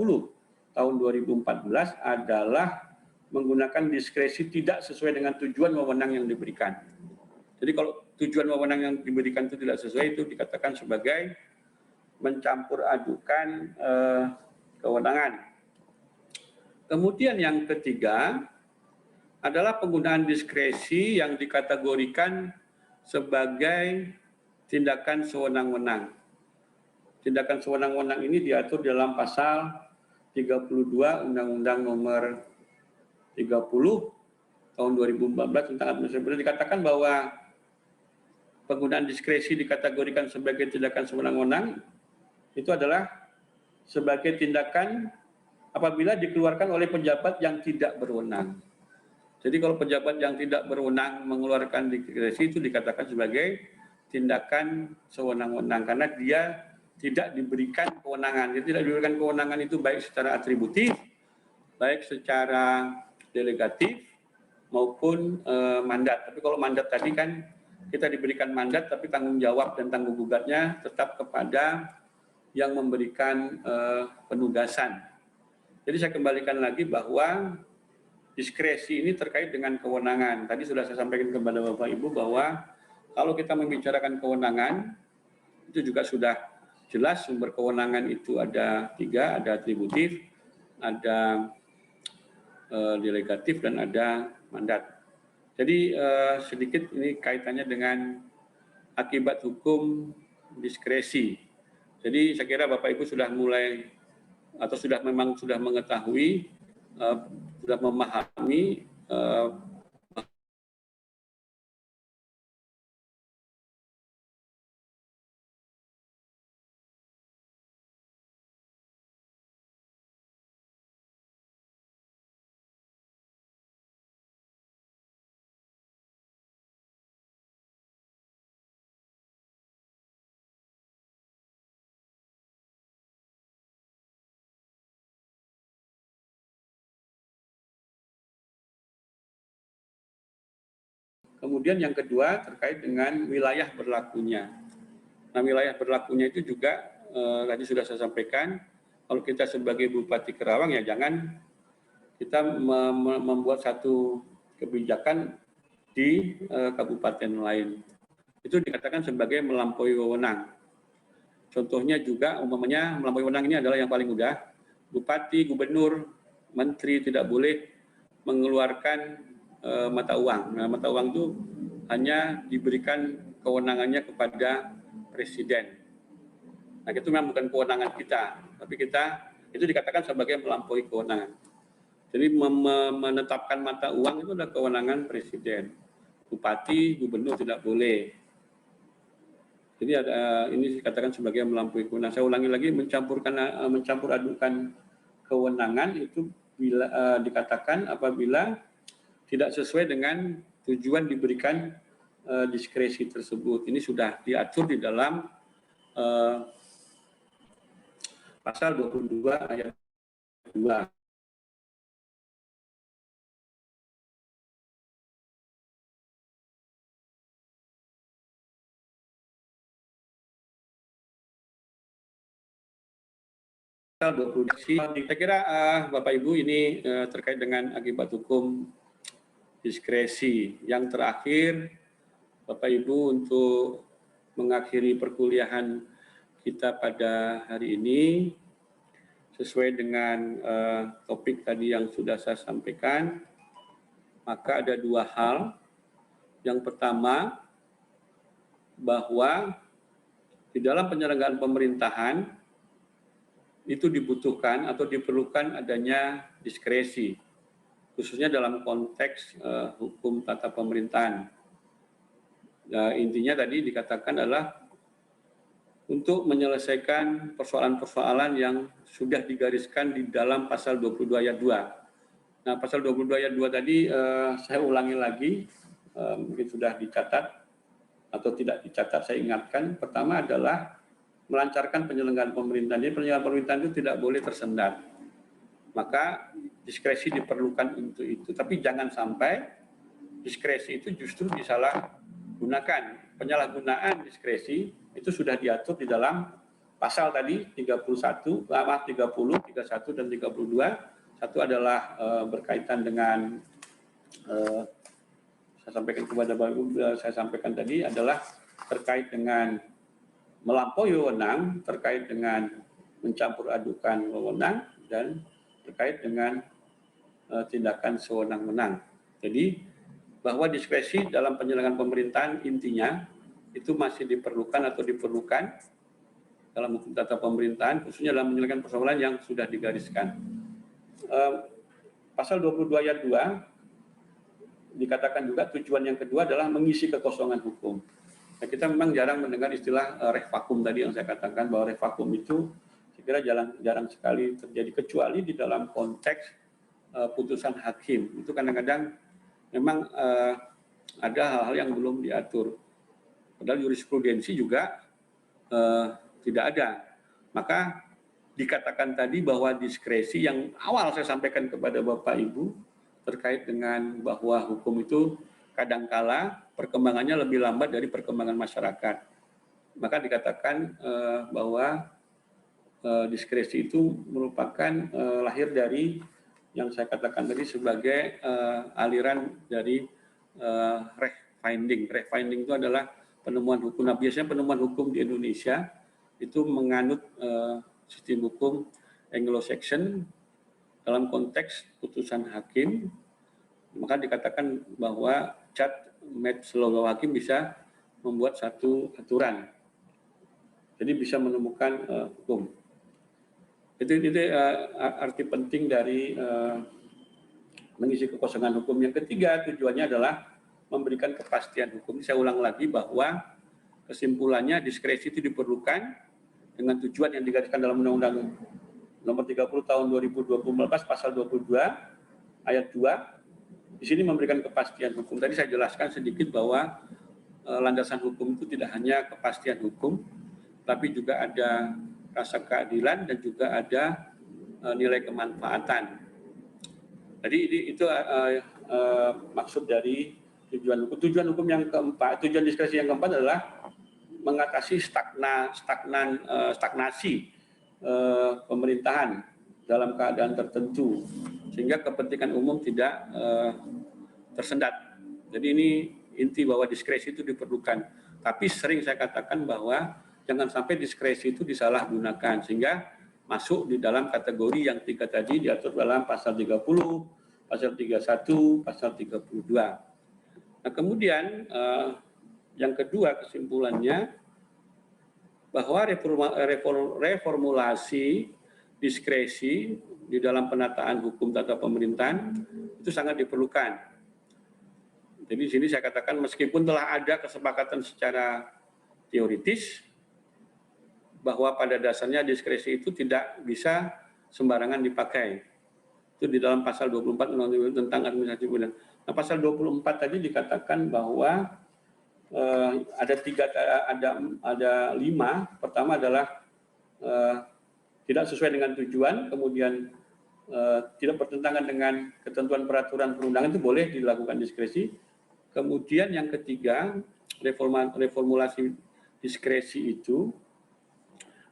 tahun 2014 adalah menggunakan diskresi tidak sesuai dengan tujuan wewenang yang diberikan. Jadi kalau tujuan wewenang yang diberikan itu tidak sesuai, itu dikatakan sebagai mencampur adukan kewenangan. Kemudian yang ketiga adalah penggunaan diskresi yang dikategorikan sebagai tindakan sewenang-wenang. Tindakan sewenang-wenang ini diatur dalam pasal 32 Undang-Undang Nomor 30 tahun 2014 tentang administrasi. Dikatakan bahwa penggunaan diskresi dikategorikan sebagai tindakan sewenang-wenang itu adalah sebagai tindakan apabila dikeluarkan oleh pejabat yang tidak berwenang. Jadi kalau pejabat yang tidak berwenang mengeluarkan diskresi itu dikatakan sebagai tindakan sewenang-wenang karena dia tidak diberikan kewenangan. Dia tidak diberikan kewenangan itu baik secara atributif, baik secara delegatif maupun mandat. Tapi kalau mandat tadi kan kita diberikan mandat tapi tanggung jawab dan tanggung gugatnya tetap kepada yang memberikan penugasan. Jadi saya kembalikan lagi bahwa diskresi ini terkait dengan kewenangan. Tadi sudah saya sampaikan kepada Bapak Ibu bahwa kalau kita membicarakan kewenangan, itu juga sudah jelas sumber kewenangan itu ada 3, ada atributif, ada delegatif, dan ada mandat. Jadi sedikit ini kaitannya dengan akibat hukum diskresi. Jadi saya kira Bapak Ibu sudah mulai atau memang sudah mengetahui, sudah memahami kemudian yang kedua terkait dengan wilayah berlakunya. Nah, wilayah berlakunya itu juga tadi sudah saya sampaikan, kalau kita sebagai Bupati Kerawang ya jangan kita membuat satu kebijakan di kabupaten lain. Itu dikatakan sebagai melampaui wewenang. Contohnya juga umpamanya melampaui wewenang ini adalah yang paling mudah. Bupati, gubernur, menteri tidak boleh mengeluarkan mata uang. Nah, mata uang itu hanya diberikan kewenangannya kepada presiden. Nah, itu memang bukan kewenangan kita, tapi kita itu dikatakan sebagai melampaui kewenangan. Jadi menetapkan mata uang itu adalah kewenangan presiden. Bupati, gubernur tidak boleh. Jadi ini dikatakan sebagai melampaui kewenangan. Saya ulangi lagi, mencampur adukan kewenangan itu dikatakan apabila tidak sesuai dengan tujuan diberikan diskresi tersebut. Ini sudah diatur di dalam pasal 22 ayat 2. Saya kira Bapak Ibu ini terkait dengan akibat hukum diskresi. Yang terakhir, Bapak Ibu, untuk mengakhiri perkuliahan kita pada hari ini, sesuai dengan topik tadi yang sudah saya sampaikan, maka ada 2 hal. Yang pertama, bahwa di dalam penyelenggaraan pemerintahan itu dibutuhkan atau diperlukan adanya diskresi, khususnya dalam konteks hukum tata pemerintahan. Nah, intinya tadi dikatakan adalah untuk menyelesaikan persoalan-persoalan yang sudah digariskan di dalam pasal 22 ayat 2. Nah, pasal 22 ayat 2 tadi saya ulangi lagi, mungkin sudah dicatat atau tidak dicatat, saya ingatkan. Pertama adalah melancarkan penyelenggaraan pemerintahan. Jadi penyelenggaraan pemerintahan itu tidak boleh tersendat. Maka diskresi diperlukan untuk itu. Tapi jangan sampai diskresi itu justru disalahgunakan. Penyalahgunaan diskresi itu sudah diatur di dalam pasal tadi 30, 31 dan 32. Satu adalah berkaitan dengan saya sampaikan kepada Bapak Ibu, saya sampaikan tadi adalah terkait dengan melampaui wewenang, terkait dengan mencampur adukan wewenang, dan terkait dengan tindakan sewenang-wenang. Jadi bahwa diskresi dalam penyelenggaraan pemerintahan intinya itu masih diperlukan atau diperlukan dalam hukum tata pemerintahan, khususnya dalam menyelesaikan persoalan yang sudah digariskan. Pasal 22 ayat 2 dikatakan juga tujuan yang kedua adalah mengisi kekosongan hukum. Nah, kita memang jarang mendengar istilah reh vakum tadi yang saya katakan, bahwa reh vakum itu saya kira jarang sekali terjadi, kecuali di dalam konteks putusan hakim. Itu kadang-kadang memang ada hal-hal yang belum diatur. Padahal jurisprudensi juga tidak ada. Maka dikatakan tadi bahwa diskresi yang awal saya sampaikan kepada Bapak Ibu terkait dengan bahwa hukum itu kadangkala perkembangannya lebih lambat dari perkembangan masyarakat. Maka dikatakan bahwa diskresi itu merupakan lahir dari yang saya katakan tadi sebagai aliran dari reh-finding. Reh-finding itu adalah penemuan hukum. Nah, biasanya penemuan hukum di Indonesia itu menganut sistem hukum Anglo-Saxon dalam konteks putusan hakim. Maka dikatakan bahwa seluruh hakim bisa membuat satu aturan. Jadi bisa menemukan hukum. Itu arti penting dari mengisi kekosongan hukum. Yang ketiga tujuannya adalah memberikan kepastian hukum. Saya ulang lagi bahwa kesimpulannya diskresi itu diperlukan dengan tujuan yang digariskan dalam Undang-Undang Nomor 30 Tahun 2012 Pasal 22 Ayat 2. Di sini memberikan kepastian hukum. Tadi saya jelaskan sedikit bahwa landasan hukum itu tidak hanya kepastian hukum, tapi juga ada rasa keadilan dan juga ada nilai kemanfaatan. Jadi itu maksud dari tujuan hukum. Tujuan hukum yang keempat, tujuan diskresi yang keempat adalah mengatasi stagnasi pemerintahan dalam keadaan tertentu sehingga kepentingan umum tidak tersendat. Jadi ini inti bahwa diskresi itu diperlukan. Tapi sering saya katakan bahwa jangan sampai diskresi itu disalahgunakan sehingga masuk di dalam kategori yang tiga tadi diatur dalam pasal 30, pasal 31, pasal 32. Nah, kemudian yang kedua kesimpulannya bahwa reformulasi diskresi di dalam penataan hukum tata pemerintahan itu sangat diperlukan. Jadi di sini saya katakan meskipun telah ada kesepakatan secara teoritis bahwa pada dasarnya diskresi itu tidak bisa sembarangan dipakai. Itu di dalam pasal 24 Undang-Undang tentang administrasi pemerintahan. Nah, pasal 24 tadi dikatakan bahwa ada 5. Pertama adalah tidak sesuai dengan tujuan, kemudian tidak bertentangan dengan ketentuan peraturan perundangan itu boleh dilakukan diskresi. Kemudian yang ketiga, reformulasi diskresi itu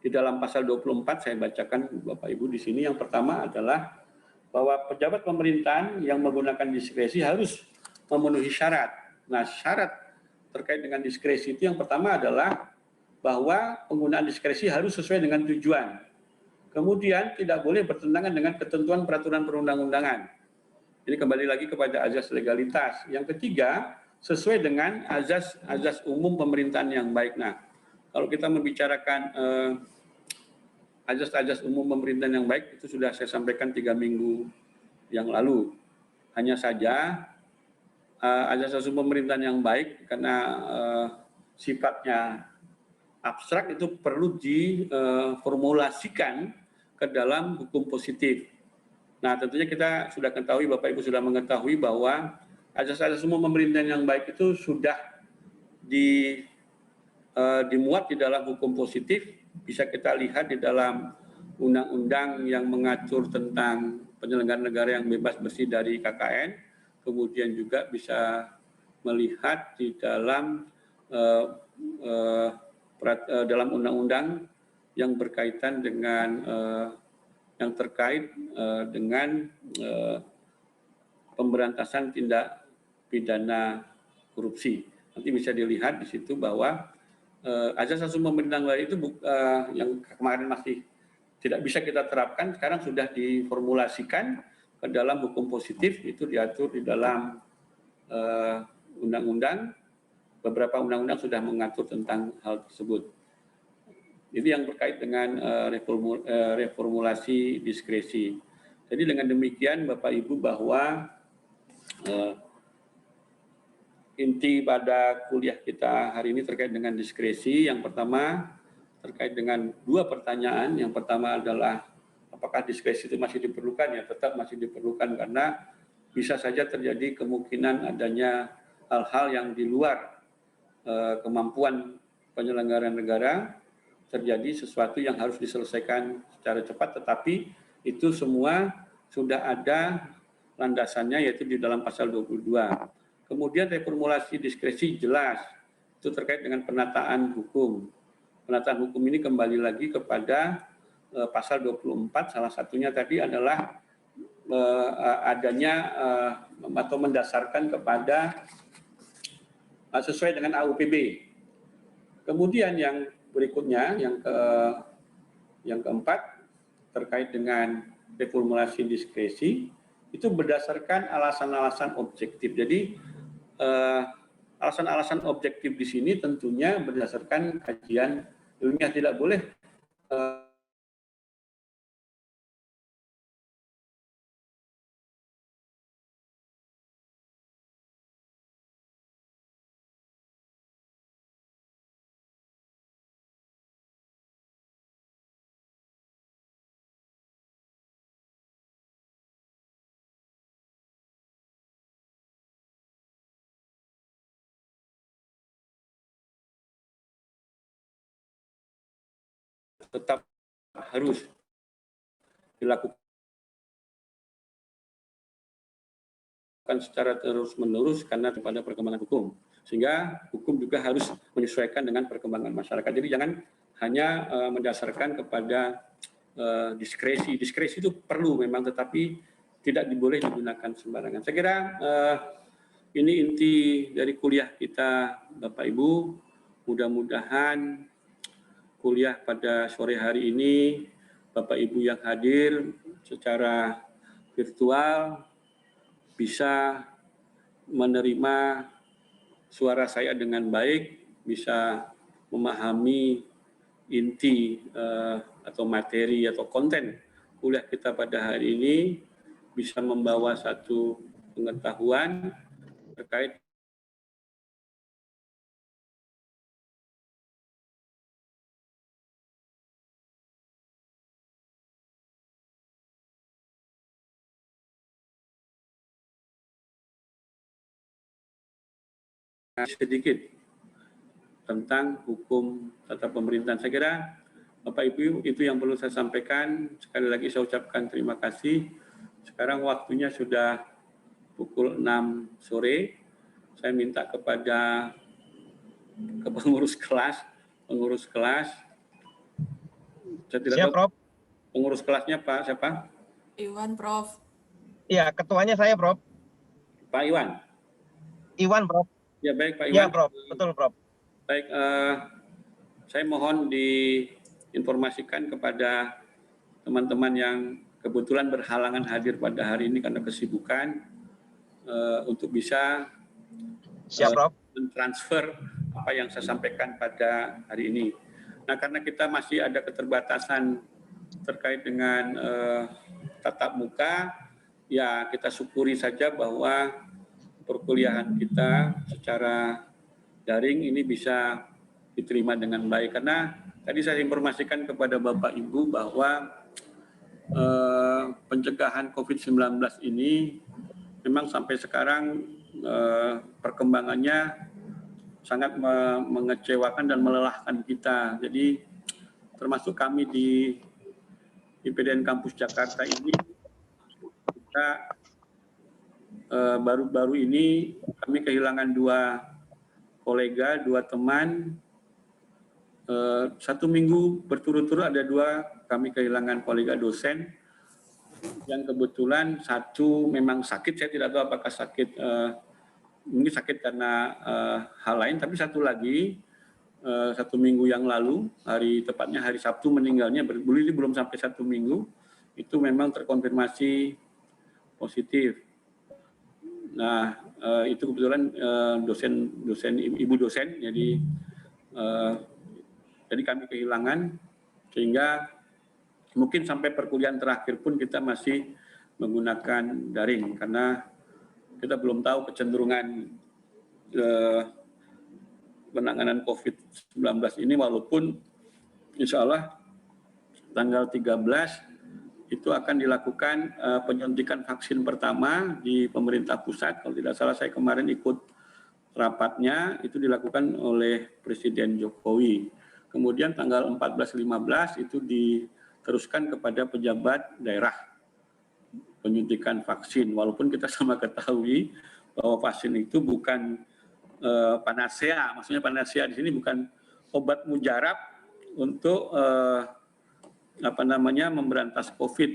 di dalam pasal 24 saya bacakan Bapak Ibu di sini. Yang pertama adalah bahwa pejabat pemerintahan yang menggunakan diskresi harus memenuhi syarat. Nah, syarat terkait dengan diskresi itu yang pertama adalah bahwa penggunaan diskresi harus sesuai dengan tujuan. Kemudian tidak boleh bertentangan dengan ketentuan peraturan perundang-undangan. Ini kembali lagi kepada azas legalitas. Yang ketiga, sesuai dengan azas umum pemerintahan yang baik. Nah, kalau kita membicarakan azas umum pemerintahan yang baik, itu sudah saya sampaikan 3 minggu yang lalu. Hanya saja azas umum pemerintahan yang baik karena sifatnya abstrak itu perlu diformulasikan ke dalam hukum positif. Nah, tentunya kita sudah ketahui, Bapak Ibu sudah mengetahui bahwa azas umum pemerintahan yang baik itu sudah dimuat di dalam hukum positif bisa kita lihat di dalam undang-undang yang mengatur tentang penyelenggaraan negara yang bebas bersih dari KKN, kemudian juga bisa melihat di dalam dalam undang-undang yang berkaitan dengan yang terkait dengan pemberantasan tindak pidana korupsi. Nanti bisa dilihat di situ bahwa azas asas pemerintahan negara itu yang kemarin masih tidak bisa kita terapkan, sekarang sudah diformulasikan ke dalam hukum positif, itu diatur di dalam undang-undang. Beberapa undang-undang sudah mengatur tentang hal tersebut. Ini yang terkait dengan reformulasi diskresi. Jadi dengan demikian Bapak Ibu bahwa inti pada kuliah kita hari ini terkait dengan diskresi. Yang pertama terkait dengan dua pertanyaan. Yang pertama adalah apakah diskresi itu masih diperlukan? Ya, tetap masih diperlukan karena bisa saja terjadi kemungkinan adanya hal-hal yang di luar kemampuan penyelenggaraan negara, terjadi sesuatu yang harus diselesaikan secara cepat, tetapi itu semua sudah ada landasannya yaitu di dalam pasal 22. Kemudian reformulasi diskresi jelas, itu terkait dengan penataan hukum. Penataan hukum ini kembali lagi kepada pasal 24, salah satunya tadi adalah adanya atau mendasarkan kepada sesuai dengan AUPB. Kemudian yang berikutnya, yang keempat, terkait dengan reformulasi diskresi, itu berdasarkan alasan-alasan objektif. Jadi alasan-alasan objektif di sini tentunya berdasarkan kajian ilmiah, tidak boleh tetap harus dilakukan secara terus-menerus karena kepada perkembangan hukum. Sehingga hukum juga harus menyesuaikan dengan perkembangan masyarakat. Jadi jangan hanya mendasarkan kepada diskresi. Diskresi itu perlu memang, tetapi tidak boleh digunakan sembarangan. Saya kira ini inti dari kuliah kita, Bapak Ibu. Mudah-mudahan kuliah pada sore hari ini, Bapak Ibu yang hadir secara virtual bisa menerima suara saya dengan baik, bisa memahami inti atau materi atau konten kuliah kita pada hari ini, bisa membawa satu pengetahuan terkait sedikit tentang hukum tata pemerintahan. Saya kira Bapak Ibu itu yang perlu saya sampaikan. Sekali lagi saya ucapkan terima kasih. Sekarang waktunya sudah pukul 6 sore. Saya minta kepada pengurus kelas. Saya tidak Siap, tahu Prof. Pengurus kelasnya Pak siapa? Iwan, Prof. Iya, ketuanya saya, Prof. Pak Iwan. Iwan, Prof. Ya baik Pak Iwan. Iya, Prof. Betul, Prof. Baik, saya mohon diinformasikan kepada teman-teman yang kebetulan berhalangan hadir pada hari ini karena kesibukan untuk bisa Siap, Prof. mentransfer apa yang saya sampaikan pada hari ini. Nah, karena kita masih ada keterbatasan terkait dengan tatap muka, ya kita syukuri saja bahwa perkuliahan kita secara daring ini bisa diterima dengan baik. Karena tadi saya informasikan kepada Bapak Ibu bahwa pencegahan COVID-19 ini memang sampai sekarang perkembangannya sangat mengecewakan dan melelahkan kita. Jadi termasuk kami di IPDN Kampus Jakarta ini, kita baru-baru ini kami kehilangan 2 kolega, 2 teman. 1 minggu berturut-turut ada 2 kami kehilangan kolega dosen, yang kebetulan 1 memang sakit, saya tidak tahu apakah sakit, mungkin sakit karena hal lain, tapi 1 lagi 1 minggu yang lalu, tepatnya hari Sabtu meninggalnya, belum sampai 1 minggu, itu memang terkonfirmasi positif. Nah, itu kebetulan ibu dosen, jadi kami kehilangan, sehingga mungkin sampai perkuliahan terakhir pun kita masih menggunakan daring, karena kita belum tahu kecenderungan penanganan COVID-19 ini, walaupun insya Allah tanggal 13 itu akan dilakukan penyuntikan vaksin pertama di pemerintah pusat. Kalau tidak salah saya kemarin ikut rapatnya, itu dilakukan oleh Presiden Jokowi. Kemudian tanggal 14-15 itu diteruskan kepada pejabat daerah penyuntikan vaksin. Walaupun kita sama ketahui bahwa vaksin itu bukan panacea, maksudnya panacea di sini bukan obat mujarab untuk memberantas COVID,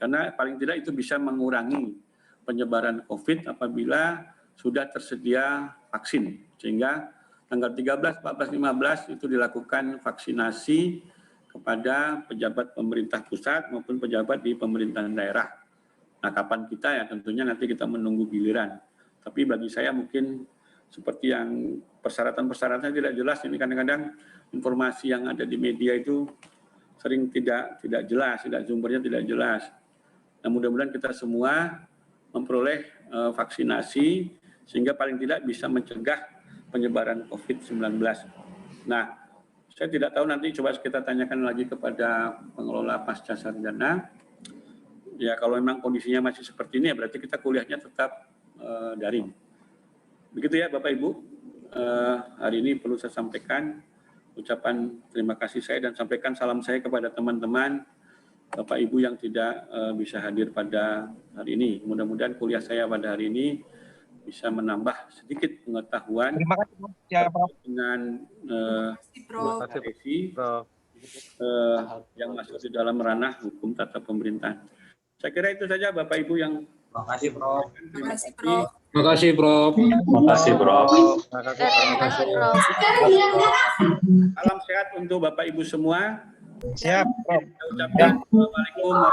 karena paling tidak itu bisa mengurangi penyebaran COVID apabila sudah tersedia vaksin, sehingga tanggal 13, 14, 15 itu dilakukan vaksinasi kepada pejabat pemerintah pusat maupun pejabat di pemerintahan daerah. Nah, kapan kita ya tentunya nanti kita menunggu giliran. Tapi bagi saya mungkin seperti yang persyaratan-persyaratan tidak jelas, ini kadang-kadang informasi yang ada di media itu sering tidak jelas, sumbernya tidak jelas. Nah, mudah-mudahan kita semua memperoleh vaksinasi sehingga paling tidak bisa mencegah penyebaran COVID-19. Nah, saya tidak tahu, nanti coba kita tanyakan lagi kepada pengelola pasca sarjana. Ya, kalau memang kondisinya masih seperti ini, ya berarti kita kuliahnya tetap daring. Begitu ya Bapak Ibu, hari ini perlu saya sampaikan ucapan terima kasih saya dan sampaikan salam saya kepada teman-teman Bapak Ibu yang tidak bisa hadir pada hari ini. Mudah-mudahan kuliah saya pada hari ini bisa menambah sedikit pengetahuan. Terima kasih ya, Prof. Dengan profesi yang masuk di dalam ranah hukum tata pemerintahan. Saya kira itu saja Bapak Ibu yang. Terima kasih, Prof. Terima kasih, Prof. Terima kasih, Prof. Terima kasih, Prof. Terima kasih, Prof. Salam sehat untuk Bapak Ibu semua. Siap, Prof. Saya ucapkan Assalamualaikum.